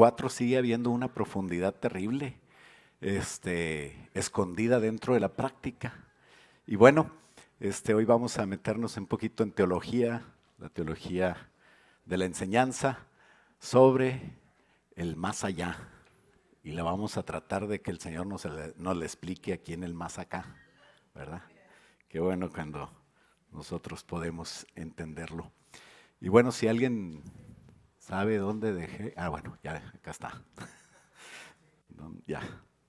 4 sigue habiendo una profundidad terrible, escondida dentro de la práctica. Y bueno, hoy vamos a meternos un poquito en teología, la teología de la enseñanza sobre el más allá. Y la vamos a tratar de que el Señor nos le explique aquí en el más acá, ¿verdad? Qué bueno cuando nosotros podemos entenderlo. Y bueno, si alguien sabe dónde dejé, bueno, ya acá está. Ya,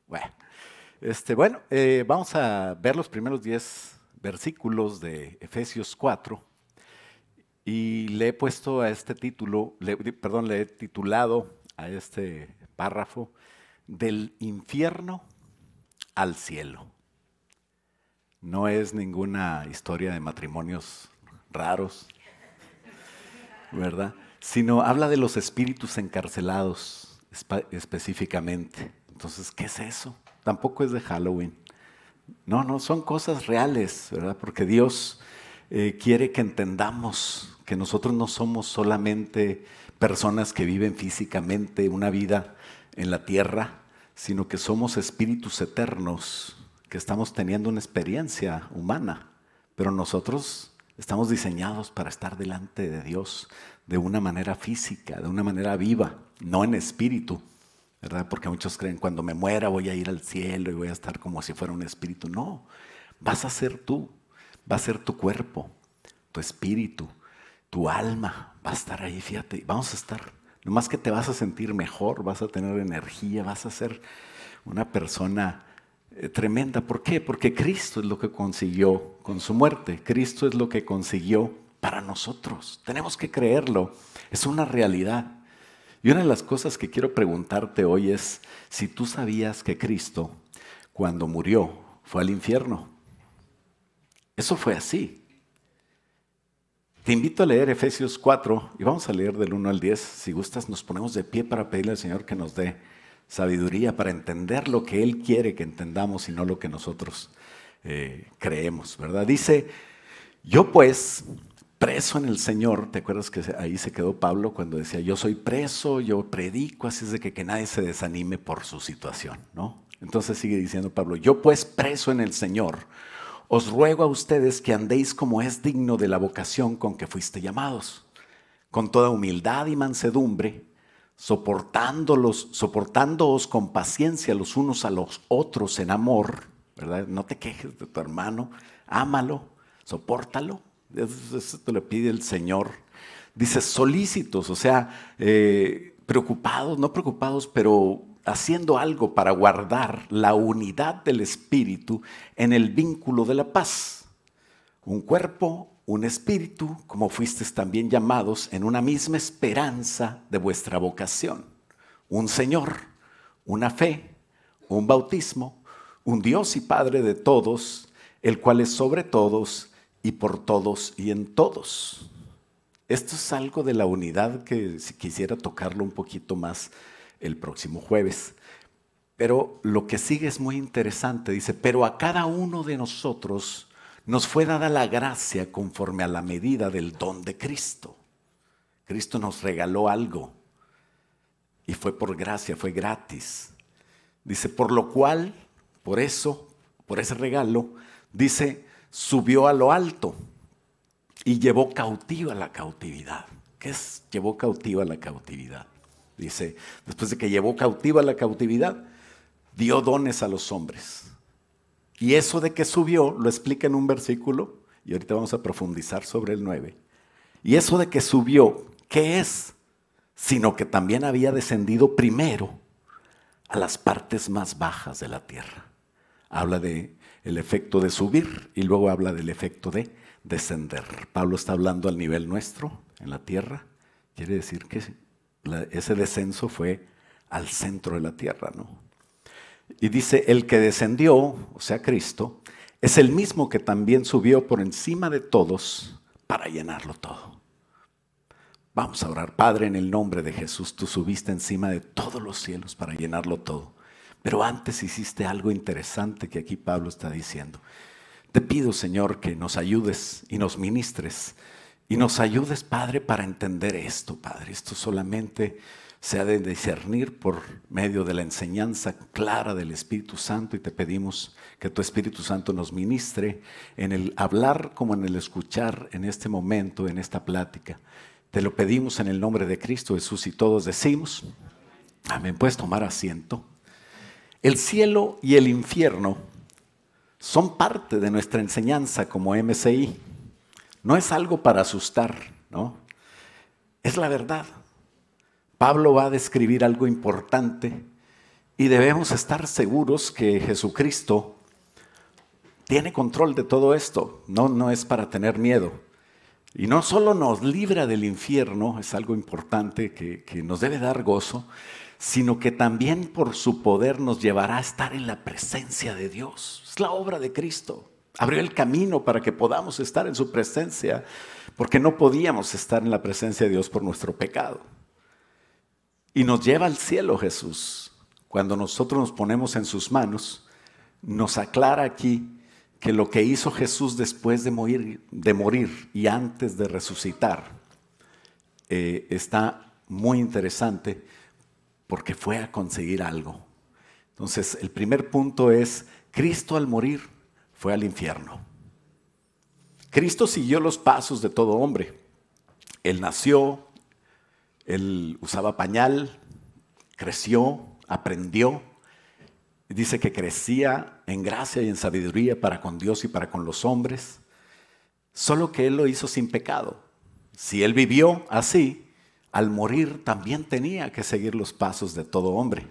bueno, vamos a ver los primeros 10 versículos de Efesios 4 y le he puesto a este título, le he titulado a este párrafo del infierno al cielo. No es ninguna historia de matrimonios raros, ¿verdad? Sino habla de los espíritus encarcelados específicamente. Entonces, ¿qué es eso? Tampoco es de Halloween. No, son cosas reales, ¿verdad? Porque Dios quiere que entendamos que nosotros no somos solamente personas que viven físicamente una vida en la tierra, sino que somos espíritus eternos que estamos teniendo una experiencia humana, pero nosotros estamos diseñados para estar delante de Dios de una manera física, de una manera viva, no en espíritu, ¿verdad? Porque muchos creen, cuando me muera voy a ir al cielo y voy a estar como si fuera un espíritu. No, vas a ser tú, va a ser tu cuerpo, tu espíritu, tu alma va a estar ahí, fíjate, vamos a estar, nomás que te vas a sentir mejor, vas a tener energía, vas a ser una persona tremenda. ¿Por qué? Porque Cristo es lo que consiguió con su muerte. Cristo es lo que consiguió para nosotros. Tenemos que creerlo. Es una realidad. Y una de las cosas que quiero preguntarte hoy es si tú sabías que Cristo, cuando murió, fue al infierno. Eso fue así. Te invito a leer Efesios 4 y vamos a leer del 1 al 10. Si gustas, nos ponemos de pie para pedirle al Señor que nos dé sabiduría para entender lo que Él quiere que entendamos y no lo que nosotros creemos, ¿verdad? Dice, yo pues, preso en el Señor, ¿te acuerdas que ahí se quedó Pablo cuando decía, yo soy preso, yo predico, así es de que nadie se desanime por su situación, ¿no? Entonces sigue diciendo Pablo, yo pues preso en el Señor, os ruego a ustedes que andéis como es digno de la vocación con que fuiste llamados, con toda humildad y mansedumbre, soportándoos con paciencia los unos a los otros en amor, ¿verdad? No te quejes de tu hermano, ámalo, sopórtalo. Eso te lo pide el Señor. Dice solícitos, o sea, preocupados, no preocupados, pero haciendo algo para guardar la unidad del Espíritu en el vínculo de la paz. Un cuerpo, un espíritu, como fuisteis también llamados en una misma esperanza de vuestra vocación. Un Señor, una fe, un bautismo, un Dios y Padre de todos, el cual es sobre todos y por todos y en todos. Esto es algo de la unidad que si quisiera tocarlo un poquito más el próximo jueves. Pero lo que sigue es muy interesante. Dice, pero a cada uno de nosotros nos fue dada la gracia conforme a la medida del don de Cristo. Cristo nos regaló algo y fue por gracia, fue gratis. Dice, por lo cual, por eso, por ese regalo, dice, subió a lo alto y llevó cautiva la cautividad. ¿Qué es? Llevó cautiva la cautividad. Dice, después de que llevó cautiva la cautividad, dio dones a los hombres. Y eso de que subió, lo explica en un versículo, y ahorita vamos a profundizar sobre el 9. Y eso de que subió, ¿qué es? Sino que también había descendido primero a las partes más bajas de la tierra. Habla del efecto de subir y luego habla del efecto de descender. Pablo está hablando al nivel nuestro, en la tierra. Quiere decir que ese descenso fue al centro de la tierra, ¿no? Y dice, el que descendió, o sea Cristo, es el mismo que también subió por encima de todos para llenarlo todo. Vamos a orar. Padre, en el nombre de Jesús, tú subiste encima de todos los cielos para llenarlo todo. Pero antes hiciste algo interesante que aquí Pablo está diciendo. Te pido, Señor, que nos ayudes y nos ministres. Y nos ayudes, Padre, para entender esto, Padre. Esto solamente se ha de discernir por medio de la enseñanza clara del Espíritu Santo, y te pedimos que tu Espíritu Santo nos ministre en el hablar como en el escuchar en este momento, en esta plática. Te lo pedimos en el nombre de Cristo Jesús, y todos decimos, amén. Puedes tomar asiento. El cielo y el infierno son parte de nuestra enseñanza como MCI. No es algo para asustar, ¿no? Es la verdad. Pablo va a describir algo importante y debemos estar seguros que Jesucristo tiene control de todo esto. No es para tener miedo. Y no solo nos libra del infierno, es algo importante que nos debe dar gozo, sino que también por su poder nos llevará a estar en la presencia de Dios. Es la obra de Cristo. Abrió el camino para que podamos estar en su presencia, porque no podíamos estar en la presencia de Dios por nuestro pecado. Y nos lleva al cielo Jesús. Cuando nosotros nos ponemos en sus manos, nos aclara aquí que lo que hizo Jesús después de morir y antes de resucitar está muy interesante, porque fue a conseguir algo. Entonces, el primer punto es, Cristo al morir fue al infierno. Cristo siguió los pasos de todo hombre. Él nació, él usaba pañal, creció, aprendió. Dice que crecía en gracia y en sabiduría para con Dios y para con los hombres. Solo que él lo hizo sin pecado. Si él vivió así, al morir también tenía que seguir los pasos de todo hombre.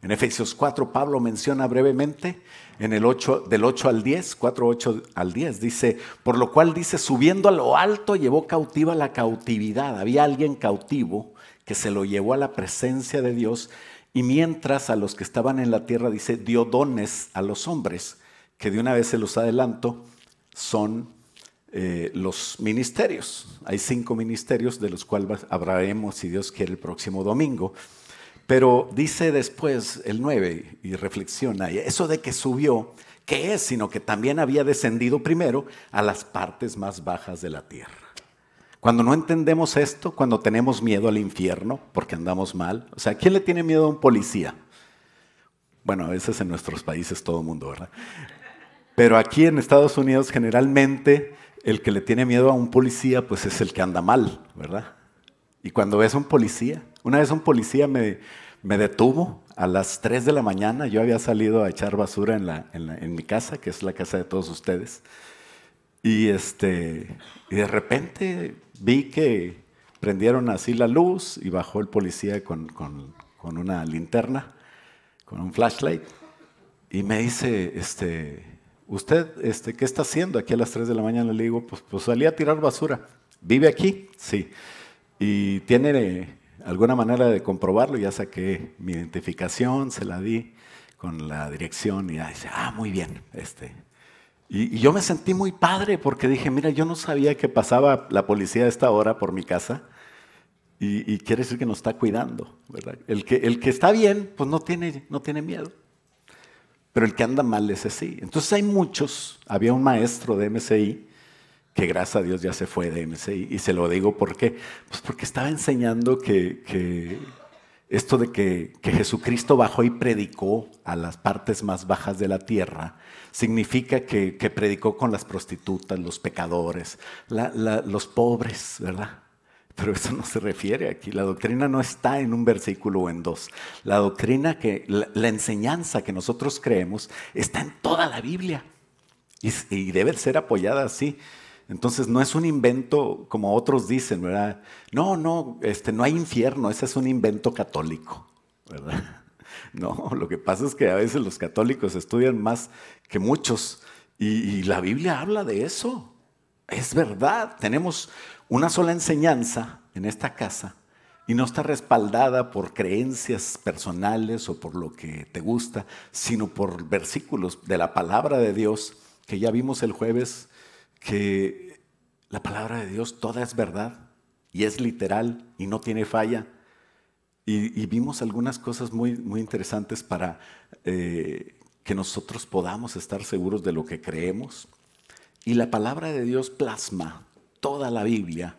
En Efesios 4, Pablo menciona brevemente, en el 8, del 8 al 10, 4, 8 al 10, dice, por lo cual dice, subiendo a lo alto llevó cautiva la cautividad. Había alguien cautivo que se lo llevó a la presencia de Dios, y mientras a los que estaban en la tierra, dice, dio dones a los hombres, que de una vez se los adelanto, son los ministerios. Hay 5 ministerios de los cuales hablaremos, si Dios quiere, el próximo domingo. Pero dice después el 9 y reflexiona, eso de que subió, ¿qué es? Sino que también había descendido primero a las partes más bajas de la tierra. Cuando no entendemos esto, cuando tenemos miedo al infierno porque andamos mal, o sea, ¿quién le tiene miedo a un policía? Bueno, a veces en nuestros países todo el mundo, ¿verdad? Pero aquí en Estados Unidos generalmente el que le tiene miedo a un policía pues es el que anda mal, ¿verdad? Y cuando ves a un policía, una vez un policía me detuvo a las 3 de la mañana, yo había salido a echar basura en mi casa, que es la casa de todos ustedes, y de repente vi que prendieron así la luz y bajó el policía con una linterna, con un flashlight, y me dice, ¿usted qué está haciendo aquí a las 3 de la mañana? Le digo, pues salí a tirar basura. ¿Vive aquí? Sí. ¿Y tiene alguna manera de comprobarlo? Ya saqué mi identificación, se la di con la dirección, y dice, muy bien. Y yo me sentí muy padre porque dije, mira, yo no sabía que pasaba la policía a esta hora por mi casa, y quiere decir que nos está cuidando, ¿verdad? El que está bien, pues no tiene miedo. Pero el que anda mal es así. Entonces hay muchos, había un maestro de MCI, que gracias a Dios ya se fue de MCI, y se lo digo ¿por qué? Pues porque estaba enseñando que esto de que Jesucristo bajó y predicó a las partes más bajas de la tierra, significa que predicó con las prostitutas, los pecadores, los pobres, ¿verdad? Pero eso no se refiere aquí. La doctrina no está en un versículo o en 2. La doctrina, la enseñanza que nosotros creemos está en toda la Biblia, y debe ser apoyada así. Entonces no es un invento como otros dicen, ¿verdad? No hay infierno, ese es un invento católico, ¿verdad? No, lo que pasa es que a veces los católicos estudian más que muchos, y la Biblia habla de eso. Es verdad, tenemos una sola enseñanza en esta casa y no está respaldada por creencias personales o por lo que te gusta, sino por versículos de la palabra de Dios, que ya vimos el jueves, que la palabra de Dios toda es verdad y es literal y no tiene falla. Y vimos algunas cosas muy, muy interesantes para que nosotros podamos estar seguros de lo que creemos. Y la palabra de Dios plasma toda la Biblia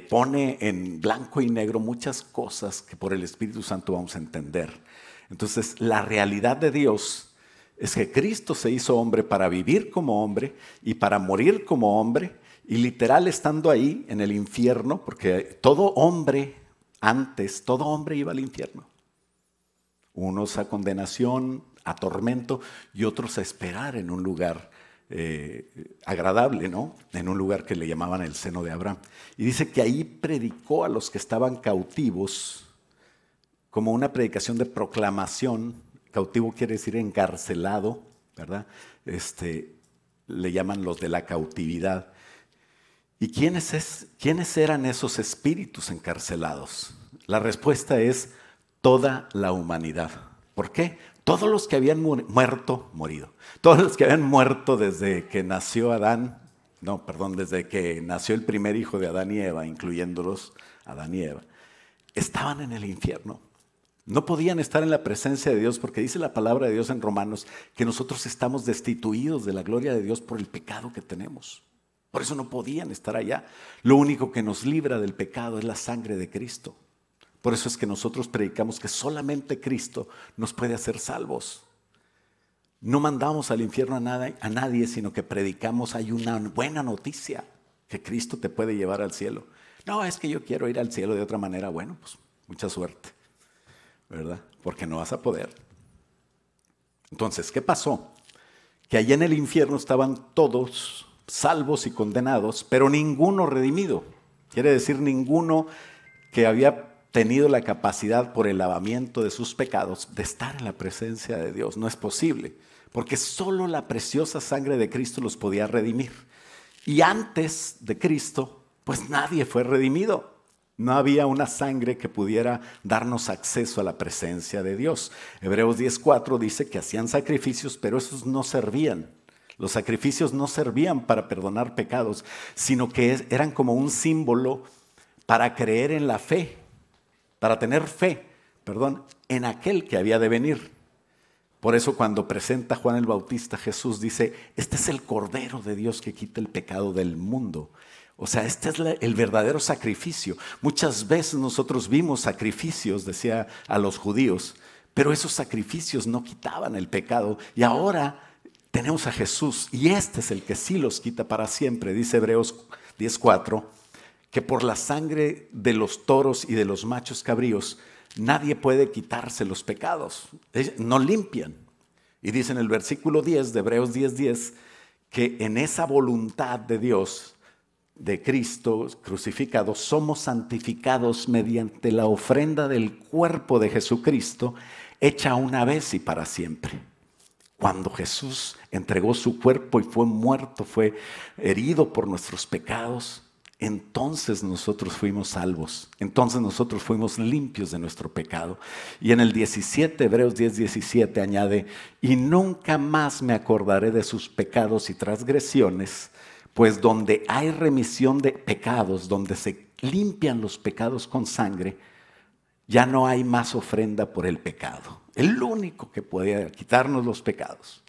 pone en blanco y negro muchas cosas que por el Espíritu Santo vamos a entender. Entonces, la realidad de Dios es que Cristo se hizo hombre para vivir como hombre y para morir como hombre, y literal estando ahí en el infierno, porque todo hombre antes, todo hombre iba al infierno. Unos a condenación, a tormento, y otros a esperar en un lugar agradable, ¿no? En un lugar que le llamaban el seno de Abraham. Y dice que ahí predicó a los que estaban cautivos como una predicación de proclamación. Cautivo quiere decir encarcelado, ¿verdad? Le llaman los de la cautividad. ¿Y quiénes eran esos espíritus encarcelados? La respuesta es toda la humanidad. ¿Por qué? Todos los que habían morido. Todos los que habían muerto desde que nació desde que nació el primer hijo de Adán y Eva, incluyéndolos Adán y Eva, estaban en el infierno. No podían estar en la presencia de Dios porque dice la palabra de Dios en Romanos que nosotros estamos destituidos de la gloria de Dios por el pecado que tenemos. Por eso no podían estar allá. Lo único que nos libra del pecado es la sangre de Cristo. Por eso es que nosotros predicamos que solamente Cristo nos puede hacer salvos. No mandamos al infierno a nadie, sino que predicamos, hay una buena noticia, que Cristo te puede llevar al cielo. No, es que yo quiero ir al cielo de otra manera. Bueno, pues mucha suerte, ¿verdad? Porque no vas a poder. Entonces, ¿qué pasó? Que allá en el infierno estaban todos salvos y condenados, pero ninguno redimido. Quiere decir ninguno que había tenido la capacidad por el lavamiento de sus pecados de estar en la presencia de Dios. No es posible, porque solo la preciosa sangre de Cristo los podía redimir. Y antes de Cristo, pues nadie fue redimido. No había una sangre que pudiera darnos acceso a la presencia de Dios. Hebreos 10:4 dice que hacían sacrificios, pero esos no servían. Los sacrificios no servían para perdonar pecados, sino que eran como un símbolo para creer en la fe. Para tener fe, en aquel que había de venir. Por eso cuando presenta Juan el Bautista, Jesús dice, este es el Cordero de Dios que quita el pecado del mundo. O sea, este es el verdadero sacrificio. Muchas veces nosotros vimos sacrificios, decía a los judíos, pero esos sacrificios no quitaban el pecado. Y ahora tenemos a Jesús y este es el que sí los quita para siempre. Dice Hebreos 10:4. Que por la sangre de los toros y de los machos cabríos nadie puede quitarse los pecados, no limpian. Y dice en el versículo 10 de Hebreos 10:10 que en esa voluntad de Dios, de Cristo crucificado, somos santificados mediante la ofrenda del cuerpo de Jesucristo, hecha una vez y para siempre. Cuando Jesús entregó su cuerpo y fue muerto, fue herido por nuestros pecados, entonces nosotros fuimos salvos, entonces nosotros fuimos limpios de nuestro pecado. Y en el 17, Hebreos 10:17 añade, y nunca más me acordaré de sus pecados y transgresiones, pues donde hay remisión de pecados, donde se limpian los pecados con sangre, ya no hay más ofrenda por el pecado. El único que puede quitarnos los pecados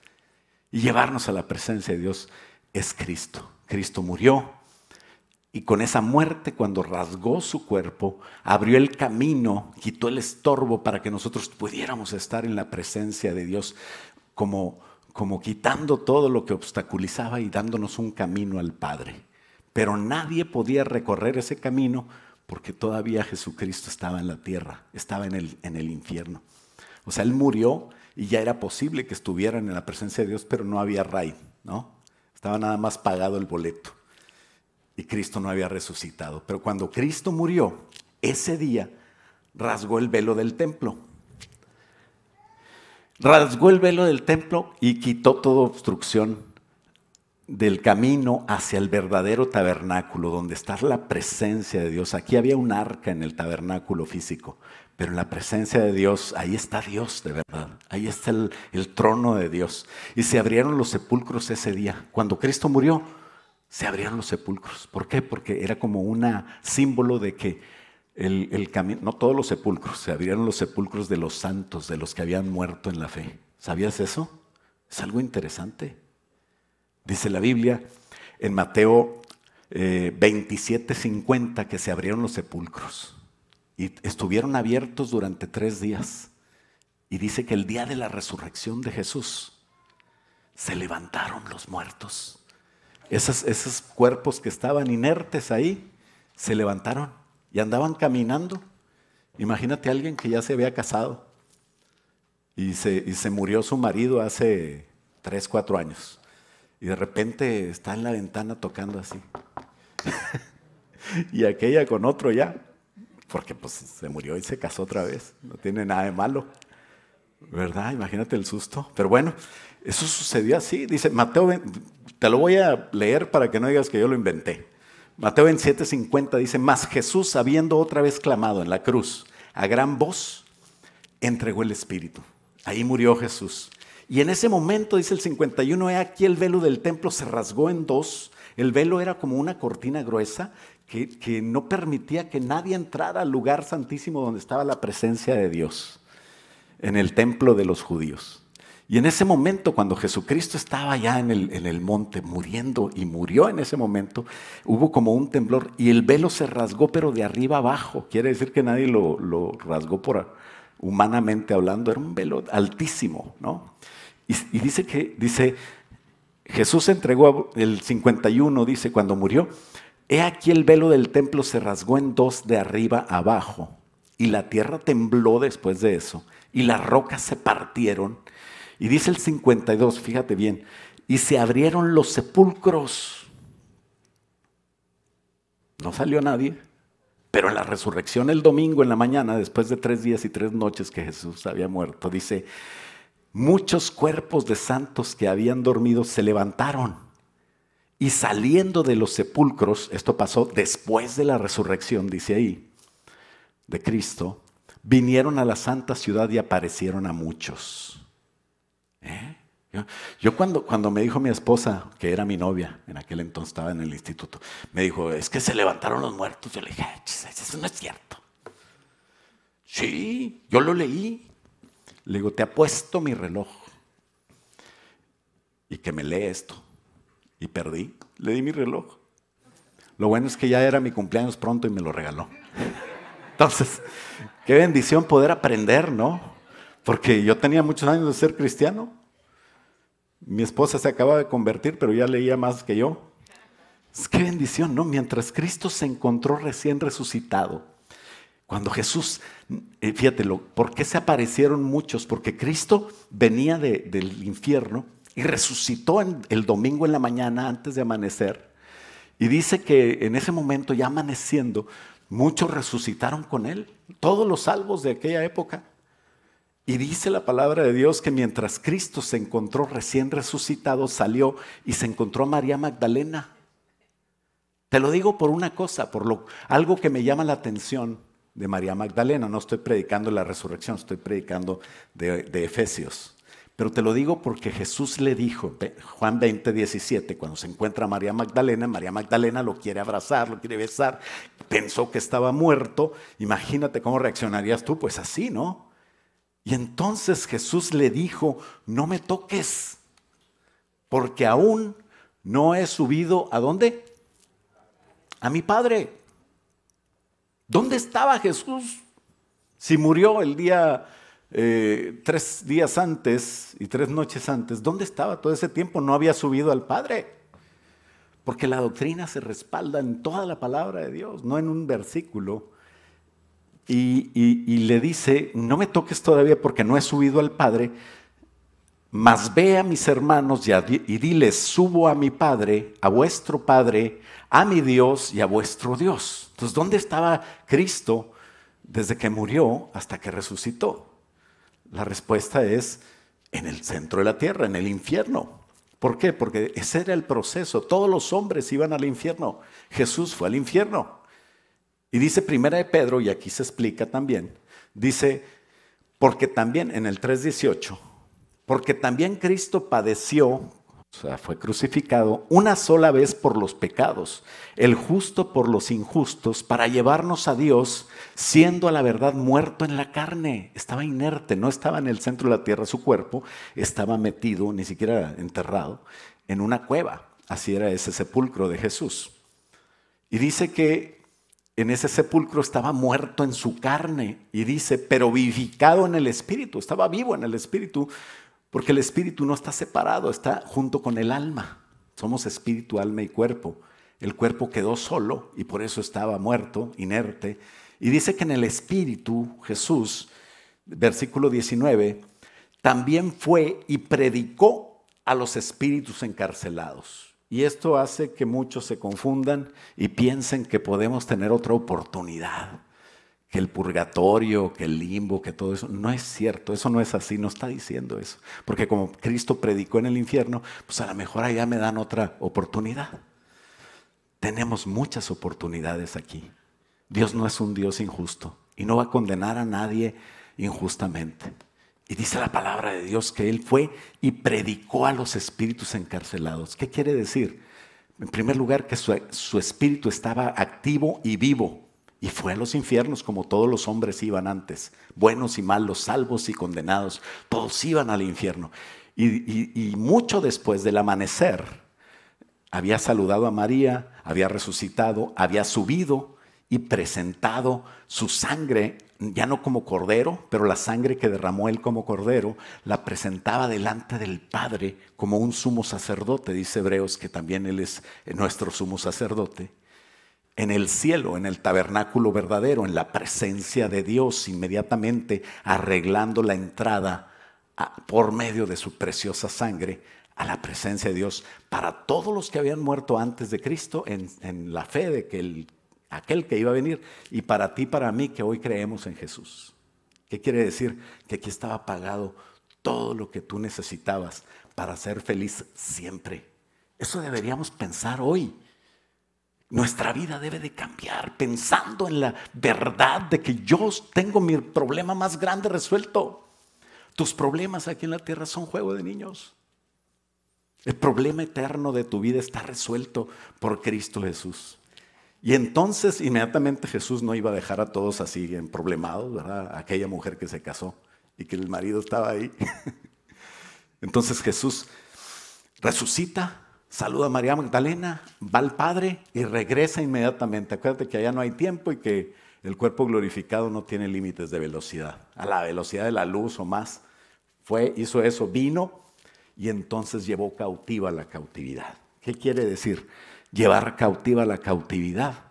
y llevarnos a la presencia de Dios es Cristo. Cristo murió. Y con esa muerte, cuando rasgó su cuerpo, abrió el camino, quitó el estorbo para que nosotros pudiéramos estar en la presencia de Dios, como quitando todo lo que obstaculizaba y dándonos un camino al Padre. Pero nadie podía recorrer ese camino porque todavía Jesucristo estaba en la tierra, estaba en el infierno. O sea, Él murió y ya era posible que estuvieran en la presencia de Dios, pero no había ride, ¿no? Estaba nada más pagado el boleto. Y Cristo no había resucitado. Pero cuando Cristo murió, ese día rasgó el velo del templo. Rasgó el velo del templo y quitó toda obstrucción del camino hacia el verdadero tabernáculo, donde está la presencia de Dios. Aquí había un arca en el tabernáculo físico, pero en la presencia de Dios, ahí está Dios de verdad. Ahí está el trono de Dios. Y se abrieron los sepulcros ese día. Cuando Cristo murió, se abrieron los sepulcros. ¿Por qué? Porque era como un símbolo de que el camino, no todos los sepulcros, se abrieron los sepulcros de los santos, de los que habían muerto en la fe. ¿Sabías eso? Es algo interesante. Dice la Biblia en Mateo 27:50 que se abrieron los sepulcros y estuvieron abiertos durante 3 días. Y dice que el día de la resurrección de Jesús se levantaron los muertos. Esos cuerpos que estaban inertes ahí se levantaron y andaban caminando. Imagínate a alguien que ya se había casado y se murió su marido hace 3, 4 años. Y de repente está en la ventana tocando así. Y aquella con otro ya, porque pues se murió y se casó otra vez. No tiene nada de malo, ¿verdad? Imagínate el susto. Pero bueno, eso sucedió así. Dice Mateo, te lo voy a leer para que no digas que yo lo inventé. Mateo 27:50 dice: mas Jesús, habiendo otra vez clamado en la cruz a gran voz, entregó el Espíritu. Ahí murió Jesús. Y en ese momento, dice el 51, he aquí el velo del templo se rasgó en dos. El velo era como una cortina gruesa que no permitía que nadie entrara al lugar santísimo donde estaba la presencia de Dios, en el templo de los judíos. Y en ese momento, cuando Jesucristo estaba ya en el monte muriendo, y murió en ese momento, hubo como un temblor y el velo se rasgó, pero de arriba abajo. Quiere decir que nadie lo rasgó humanamente hablando, era un velo altísimo, ¿no? Y dice, Jesús entregó, el 51 dice, cuando murió, he aquí el velo del templo se rasgó en dos de arriba abajo, y la tierra tembló después de eso, y las rocas se partieron. Y dice el 52, fíjate bien, y se abrieron los sepulcros. No salió nadie, pero en la resurrección el domingo en la mañana, después de 3 días y 3 noches que Jesús había muerto, dice, muchos cuerpos de santos que habían dormido se levantaron y saliendo de los sepulcros, esto pasó después de la resurrección, dice ahí, de Cristo, vinieron a la santa ciudad y aparecieron a muchos. Yo cuando me dijo mi esposa, que era mi novia, en aquel entonces estaba en el instituto, me dijo, es que se levantaron los muertos. Yo le dije, eso no es cierto. Sí, yo lo leí. Le digo, te apuesto mi reloj y que me lee esto. Y perdí, le di mi reloj. Lo bueno es que ya era mi cumpleaños pronto y me lo regaló. Entonces, qué bendición poder aprender, ¿no? Porque yo tenía muchos años de ser cristiano. Mi esposa se acaba de convertir, pero ya leía más que yo. Qué bendición, ¿no? Mientras Cristo se encontró recién resucitado. Cuando Jesús, fíjate, ¿por qué se aparecieron muchos? Porque Cristo venía del infierno y resucitó el domingo en la mañana antes de amanecer. Y dice que en ese momento, ya amaneciendo, muchos resucitaron con él. Todos los salvos de aquella época. Y dice la palabra de Dios que mientras Cristo se encontró recién resucitado, salió y se encontró a María Magdalena. Te lo digo por una cosa, algo que me llama la atención de María Magdalena. No estoy predicando la resurrección, estoy predicando de Efesios. Pero te lo digo porque Jesús le dijo, Juan 20:17, cuando se encuentra a María Magdalena lo quiere abrazar, lo quiere besar, pensó que estaba muerto. Imagínate cómo reaccionarías tú, pues así, ¿no? Y entonces Jesús le dijo, no me toques, porque aún no he subido, ¿a dónde? A mi Padre. ¿Dónde estaba Jesús? Si murió el día 3 días antes y 3 noches antes, ¿dónde estaba todo ese tiempo? No había subido al Padre. Porque la doctrina se respalda en toda la palabra de Dios, no en un versículo. Y le dice, no me toques todavía porque no he subido al Padre, mas ve a mis hermanos y diles, subo a mi Padre, a vuestro Padre, a mi Dios y a vuestro Dios. Entonces, ¿dónde estaba Cristo desde que murió hasta que resucitó? La respuesta es en el centro de la tierra, en el infierno. ¿Por qué? Porque ese era el proceso. Todos los hombres iban al infierno. Jesús fue al infierno. Y dice Primera de Pedro, y aquí se explica también, dice, porque también en el 3:18, porque también Cristo padeció, o sea, fue crucificado una sola vez por los pecados, el justo por los injustos, para llevarnos a Dios, siendo a la verdad muerto en la carne. Estaba inerte, no estaba en el centro de la tierra su cuerpo, estaba metido, ni siquiera enterrado, en una cueva. Así era ese sepulcro de Jesús. Y dice que en ese sepulcro estaba muerto en su carne. Y dice, pero vivificado en el espíritu. Estaba vivo en el espíritu, porque el espíritu no está separado, está junto con el alma. Somos espíritu, alma y cuerpo. El cuerpo quedó solo y por eso estaba muerto, inerte. Y dice que en el espíritu Jesús, versículo 19, también fue y predicó a los espíritus encarcelados. Y esto hace que muchos se confundan y piensen que podemos tener otra oportunidad, que el purgatorio, que el limbo, que todo eso. No es cierto, eso no es así, no está diciendo eso. Porque como Cristo predicó en el infierno, pues a lo mejor allá me dan otra oportunidad. Tenemos muchas oportunidades aquí. Dios no es un Dios injusto y no va a condenar a nadie injustamente. Y dice la palabra de Dios que Él fue y predicó a los espíritus encarcelados. ¿Qué quiere decir? En primer lugar, que su espíritu estaba activo y vivo. Y fue a los infiernos como todos los hombres iban antes. Buenos y malos, salvos y condenados. Todos iban al infierno. Y mucho después del amanecer, había saludado a María, había resucitado, había subido y presentado su sangre, ya no como cordero, pero la sangre que derramó él como cordero, la presentaba delante del Padre como un sumo sacerdote. Dice Hebreos que también él es nuestro sumo sacerdote. En el cielo, en el tabernáculo verdadero, en la presencia de Dios, inmediatamente arreglando la entrada por medio de su preciosa sangre a la presencia de Dios para todos los que habían muerto antes de Cristo en la fe de que aquel que iba a venir, y para ti, para mí, que hoy creemos en Jesús. ¿Qué quiere decir? Que aquí estaba pagado todo lo que tú necesitabas para ser feliz siempre. Eso deberíamos pensar hoy. Nuestra vida debe de cambiar pensando en la verdad de que yo tengo mi problema más grande resuelto. Tus problemas aquí en la tierra son juego de niños. El problema eterno de tu vida está resuelto por Cristo Jesús. Y entonces inmediatamente Jesús no iba a dejar a todos así emproblemados, ¿verdad? Aquella mujer que se casó y que el marido estaba ahí. Entonces Jesús resucita, saluda a María Magdalena, va al Padre y regresa inmediatamente. Acuérdate que allá no hay tiempo y que el cuerpo glorificado no tiene límites de velocidad. A la velocidad de la luz o más. Hizo eso, vino y entonces llevó cautiva la cautividad. ¿Qué quiere decir? Llevar cautiva la cautividad,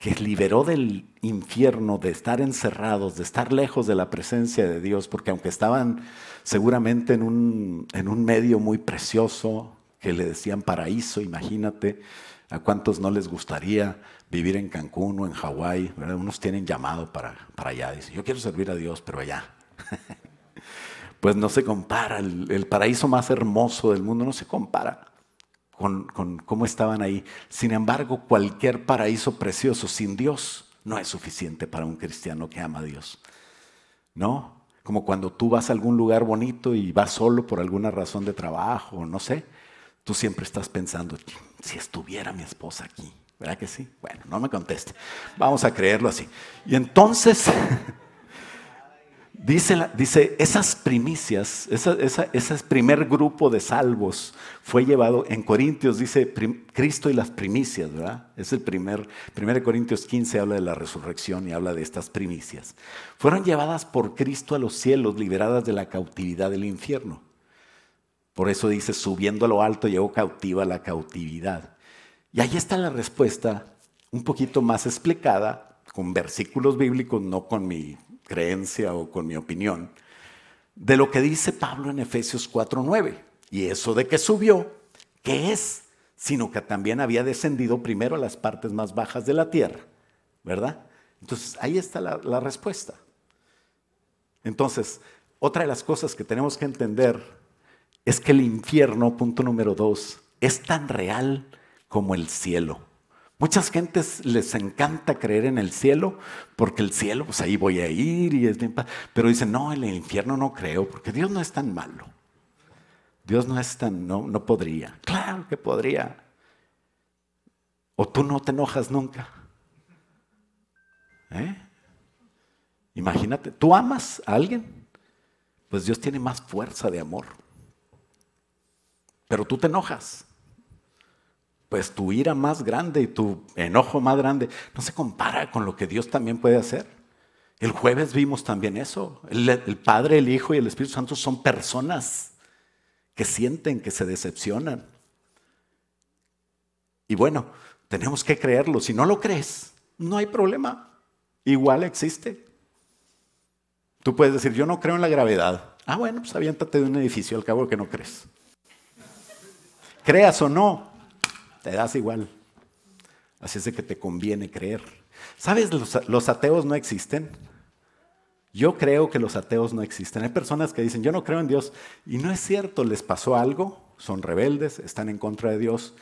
que liberó del infierno, de estar encerrados, de estar lejos de la presencia de Dios, porque aunque estaban seguramente en un medio muy precioso, que le decían paraíso, imagínate, a cuántos no les gustaría vivir en Cancún o en Hawái, ¿verdad? Unos tienen llamado para allá, dicen, yo quiero servir a Dios, pero allá. Pues no se compara, el paraíso más hermoso del mundo no se compara con cómo estaban ahí. Sin embargo, cualquier paraíso precioso sin Dios no es suficiente para un cristiano que ama a Dios. ¿No? Como cuando tú vas a algún lugar bonito y vas solo por alguna razón de trabajo, no sé, tú siempre estás pensando, si estuviera mi esposa aquí, ¿verdad que sí? Bueno, no me conteste, vamos a creerlo así. Y entonces dice esas primicias, ese primer grupo de salvos fue llevado, en Corintios dice Cristo y las primicias, ¿verdad? Es el 1 Corintios 15 habla de la resurrección y habla de estas primicias. Fueron llevadas por Cristo a los cielos, liberadas de la cautividad del infierno. Por eso dice, subiendo a lo alto llevó cautiva la cautividad. Y ahí está la respuesta, un poquito más explicada, con versículos bíblicos, no con mi creencia o con mi opinión, de lo que dice Pablo en Efesios 4:9. Y eso de que subió, ¿qué es? Sino que también había descendido primero a las partes más bajas de la tierra, ¿verdad? Entonces ahí está la respuesta. Entonces, otra de las cosas que tenemos que entender es que el infierno, punto número 2, es tan real como el cielo. Muchas gentes les encanta creer en el cielo, porque el cielo, pues ahí voy a ir, y es bien, pero dicen, no, en el infierno no creo, porque Dios no es tan malo. Dios no es tan, no podría. Claro que podría. O tú no te enojas nunca. Imagínate, ¿tú amas a alguien? Pues Dios tiene más fuerza de amor. Pero tú te enojas. pues tu ira más grande y tu enojo más grande no se compara con lo que Dios también puede hacer. El jueves vimos también eso. El Padre, el Hijo y el Espíritu Santo son personas que sienten, que se decepcionan. Y bueno, tenemos que creerlo. Si no lo crees, no hay problema. Igual existe. Tú puedes decir, yo no creo en la gravedad. Ah, bueno, pues aviéntate de un edificio al cabo que no crees. Creas o no, te das igual. Así es de que te conviene creer. ¿Sabes? Los ateos no existen. Yo creo que los ateos no existen. Hay personas que dicen, yo no creo en Dios. Y no es cierto, les pasó algo, son rebeldes, están en contra de Dios.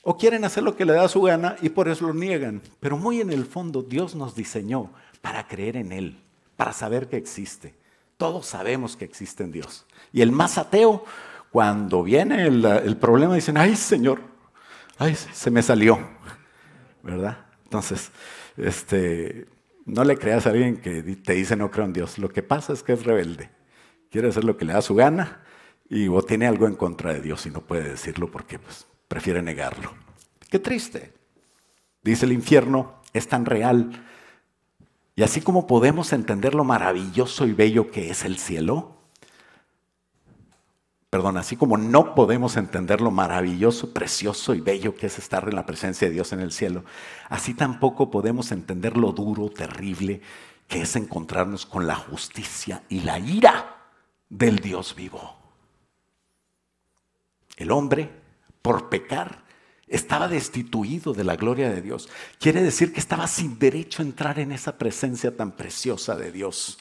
O quieren hacer lo que le da su gana y por eso lo niegan. Pero muy en el fondo Dios nos diseñó para creer en Él, para saber que existe. Todos sabemos que existe en Dios. Y el más ateo, cuando viene el problema, dicen, ay Señor, ay, se me salió. ¿Verdad? Entonces, no le creas a alguien que te dice no creo en Dios. Lo que pasa es que es rebelde. Quiere hacer lo que le da su gana o tiene algo en contra de Dios y no puede decirlo porque pues, prefiere negarlo. Qué triste. Dice el infierno, es tan real. Y así como podemos entender lo maravilloso y bello que es el cielo, así como no podemos entender lo maravilloso, precioso y bello que es estar en la presencia de Dios en el cielo, así tampoco podemos entender lo duro, terrible que es encontrarnos con la justicia y la ira del Dios vivo. El hombre, por pecar, estaba destituido de la gloria de Dios. Quiere decir que estaba sin derecho a entrar en esa presencia tan preciosa de Dios.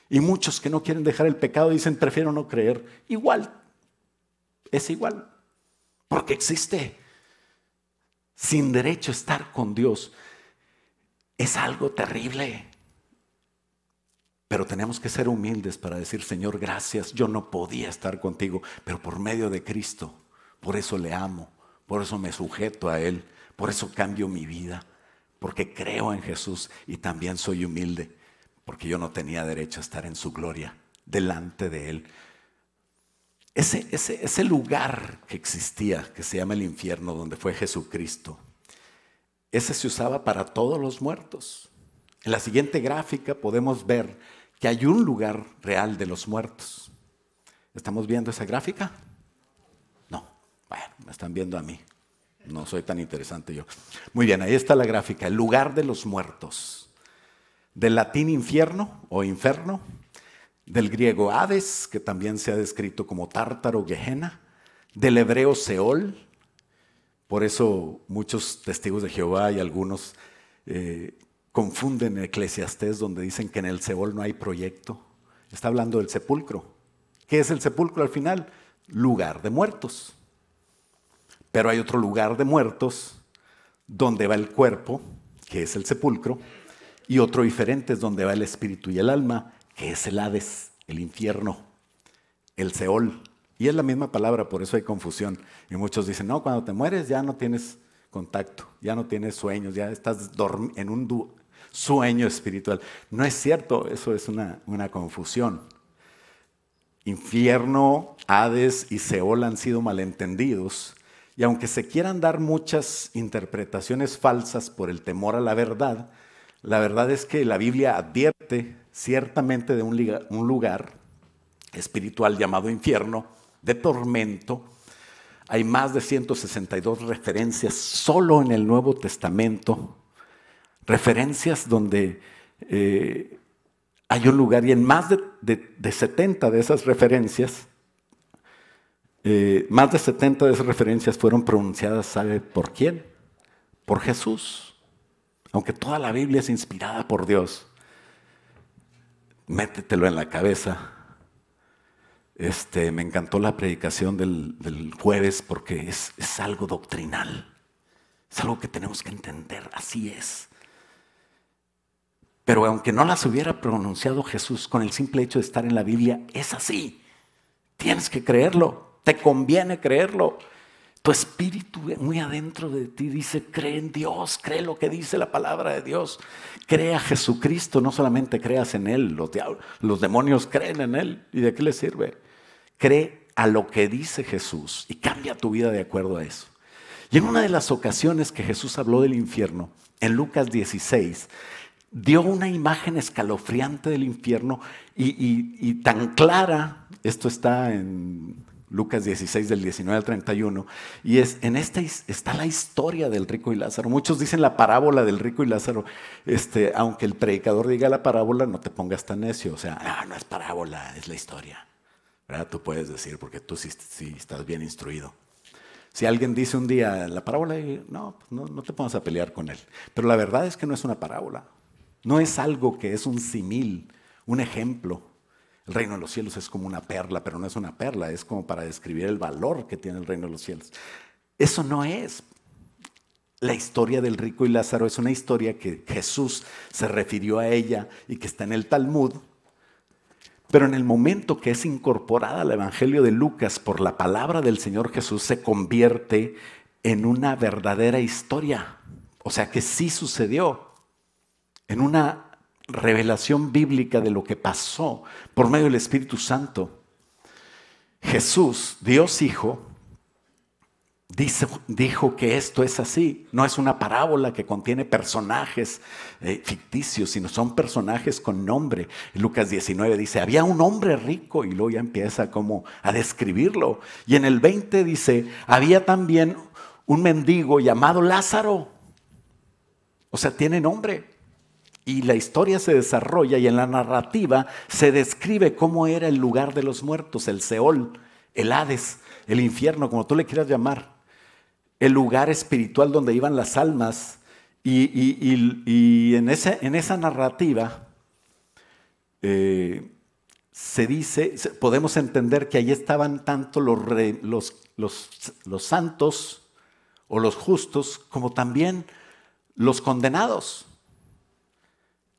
Y muchos que no quieren dejar el pecado dicen, prefiero no creer. Igual. Es igual, porque existe. Sin derecho a estar con Dios es algo terrible. Pero tenemos que ser humildes para decir, Señor, gracias, yo no podía estar contigo, pero por medio de Cristo, por eso le amo, por eso me sujeto a Él, por eso cambio mi vida, porque creo en Jesús y también soy humilde, porque yo no tenía derecho a estar en su gloria, delante de Él. Ese lugar que existía, que se llama el infierno, donde fue Jesucristo, ese se usaba para todos los muertos. En la siguiente gráfica podemos ver que hay un lugar real de los muertos. ¿Estamos viendo esa gráfica? No. Bueno, me están viendo a mí. No soy tan interesante yo. Muy bien, ahí está la gráfica. El lugar de los muertos. Del latín infierno o inferno. Del griego Hades, que también se ha descrito como Tártaro, Gehenna, del hebreo Seol. Por eso muchos testigos de Jehová y algunos confunden Eclesiastés, donde dicen que en el Seol no hay proyecto. Está hablando del sepulcro. ¿Qué es el sepulcro al final? Lugar de muertos. Pero hay otro lugar de muertos donde va el cuerpo, que es el sepulcro, y otro diferente es donde va el espíritu y el alma, que es el Hades, el infierno, el Seol. Y es la misma palabra, por eso hay confusión. Y muchos dicen, no, cuando te mueres ya no tienes contacto, ya no tienes sueños, ya estás en un sueño espiritual. No es cierto, eso es una confusión. Infierno, Hades y Seol han sido malentendidos. Y aunque se quieran dar muchas interpretaciones falsas por el temor a la verdad es que la Biblia advierte ciertamente de un lugar espiritual llamado infierno, de tormento. Hay más de 162 referencias solo en el Nuevo Testamento, referencias donde hay un lugar, y en más de 70 de esas referencias, fueron pronunciadas, ¿sabe por quién? Por Jesús. Aunque toda la Biblia es inspirada por Dios, métetelo en la cabeza. Me encantó la predicación del jueves porque es algo doctrinal. Es algo que tenemos que entender, así es. Pero aunque no las hubiera pronunciado Jesús, con el simple hecho de estar en la Biblia, es así. Tienes que creerlo, te conviene creerlo. Tu espíritu muy adentro de ti dice, cree en Dios, cree lo que dice la palabra de Dios. Cree a Jesucristo, no solamente creas en Él, los demonios creen en Él. ¿Y de qué les sirve? Cree a lo que dice Jesús y cambia tu vida de acuerdo a eso. Y en una de las ocasiones que Jesús habló del infierno, en Lucas 16, dio una imagen escalofriante del infierno y tan clara. Esto está en Lucas 16, del 19 al 31, y en esta está la historia del rico y Lázaro. Muchos dicen la parábola del rico y Lázaro. Aunque el predicador diga la parábola, no te pongas tan necio. O sea, no es parábola, es la historia, ¿verdad? Tú puedes decir, porque tú sí estás bien instruido. Si alguien dice un día la parábola, no te pongas a pelear con él. Pero la verdad es que no es una parábola. No es algo que es un símil, un ejemplo. El reino de los cielos es como una perla, pero no es una perla, es como para describir el valor que tiene el reino de los cielos. Eso no es. La historia del rico y Lázaro es una historia que Jesús se refirió a ella y que está en el Talmud. Pero en el momento que es incorporada al Evangelio de Lucas por la palabra del Señor Jesús, se convierte en una verdadera historia. O sea que sí sucedió, en una revelación bíblica de lo que pasó por medio del Espíritu Santo. Jesús, Dios Hijo, dijo que esto es así. No es una parábola que contiene personajes ficticios, sino son personajes con nombre. En Lucas 19 dice, había un hombre rico, y luego ya empieza como a describirlo. Y en el 20 dice, había también un mendigo llamado Lázaro. O sea, tiene nombre. Y la historia se desarrolla y en la narrativa se describe cómo era el lugar de los muertos, el Seol, el Hades, el infierno, como tú le quieras llamar. El lugar espiritual donde iban las almas. Y en esa narrativa se dice, podemos entender que allí estaban tanto los santos o los justos como también los condenados.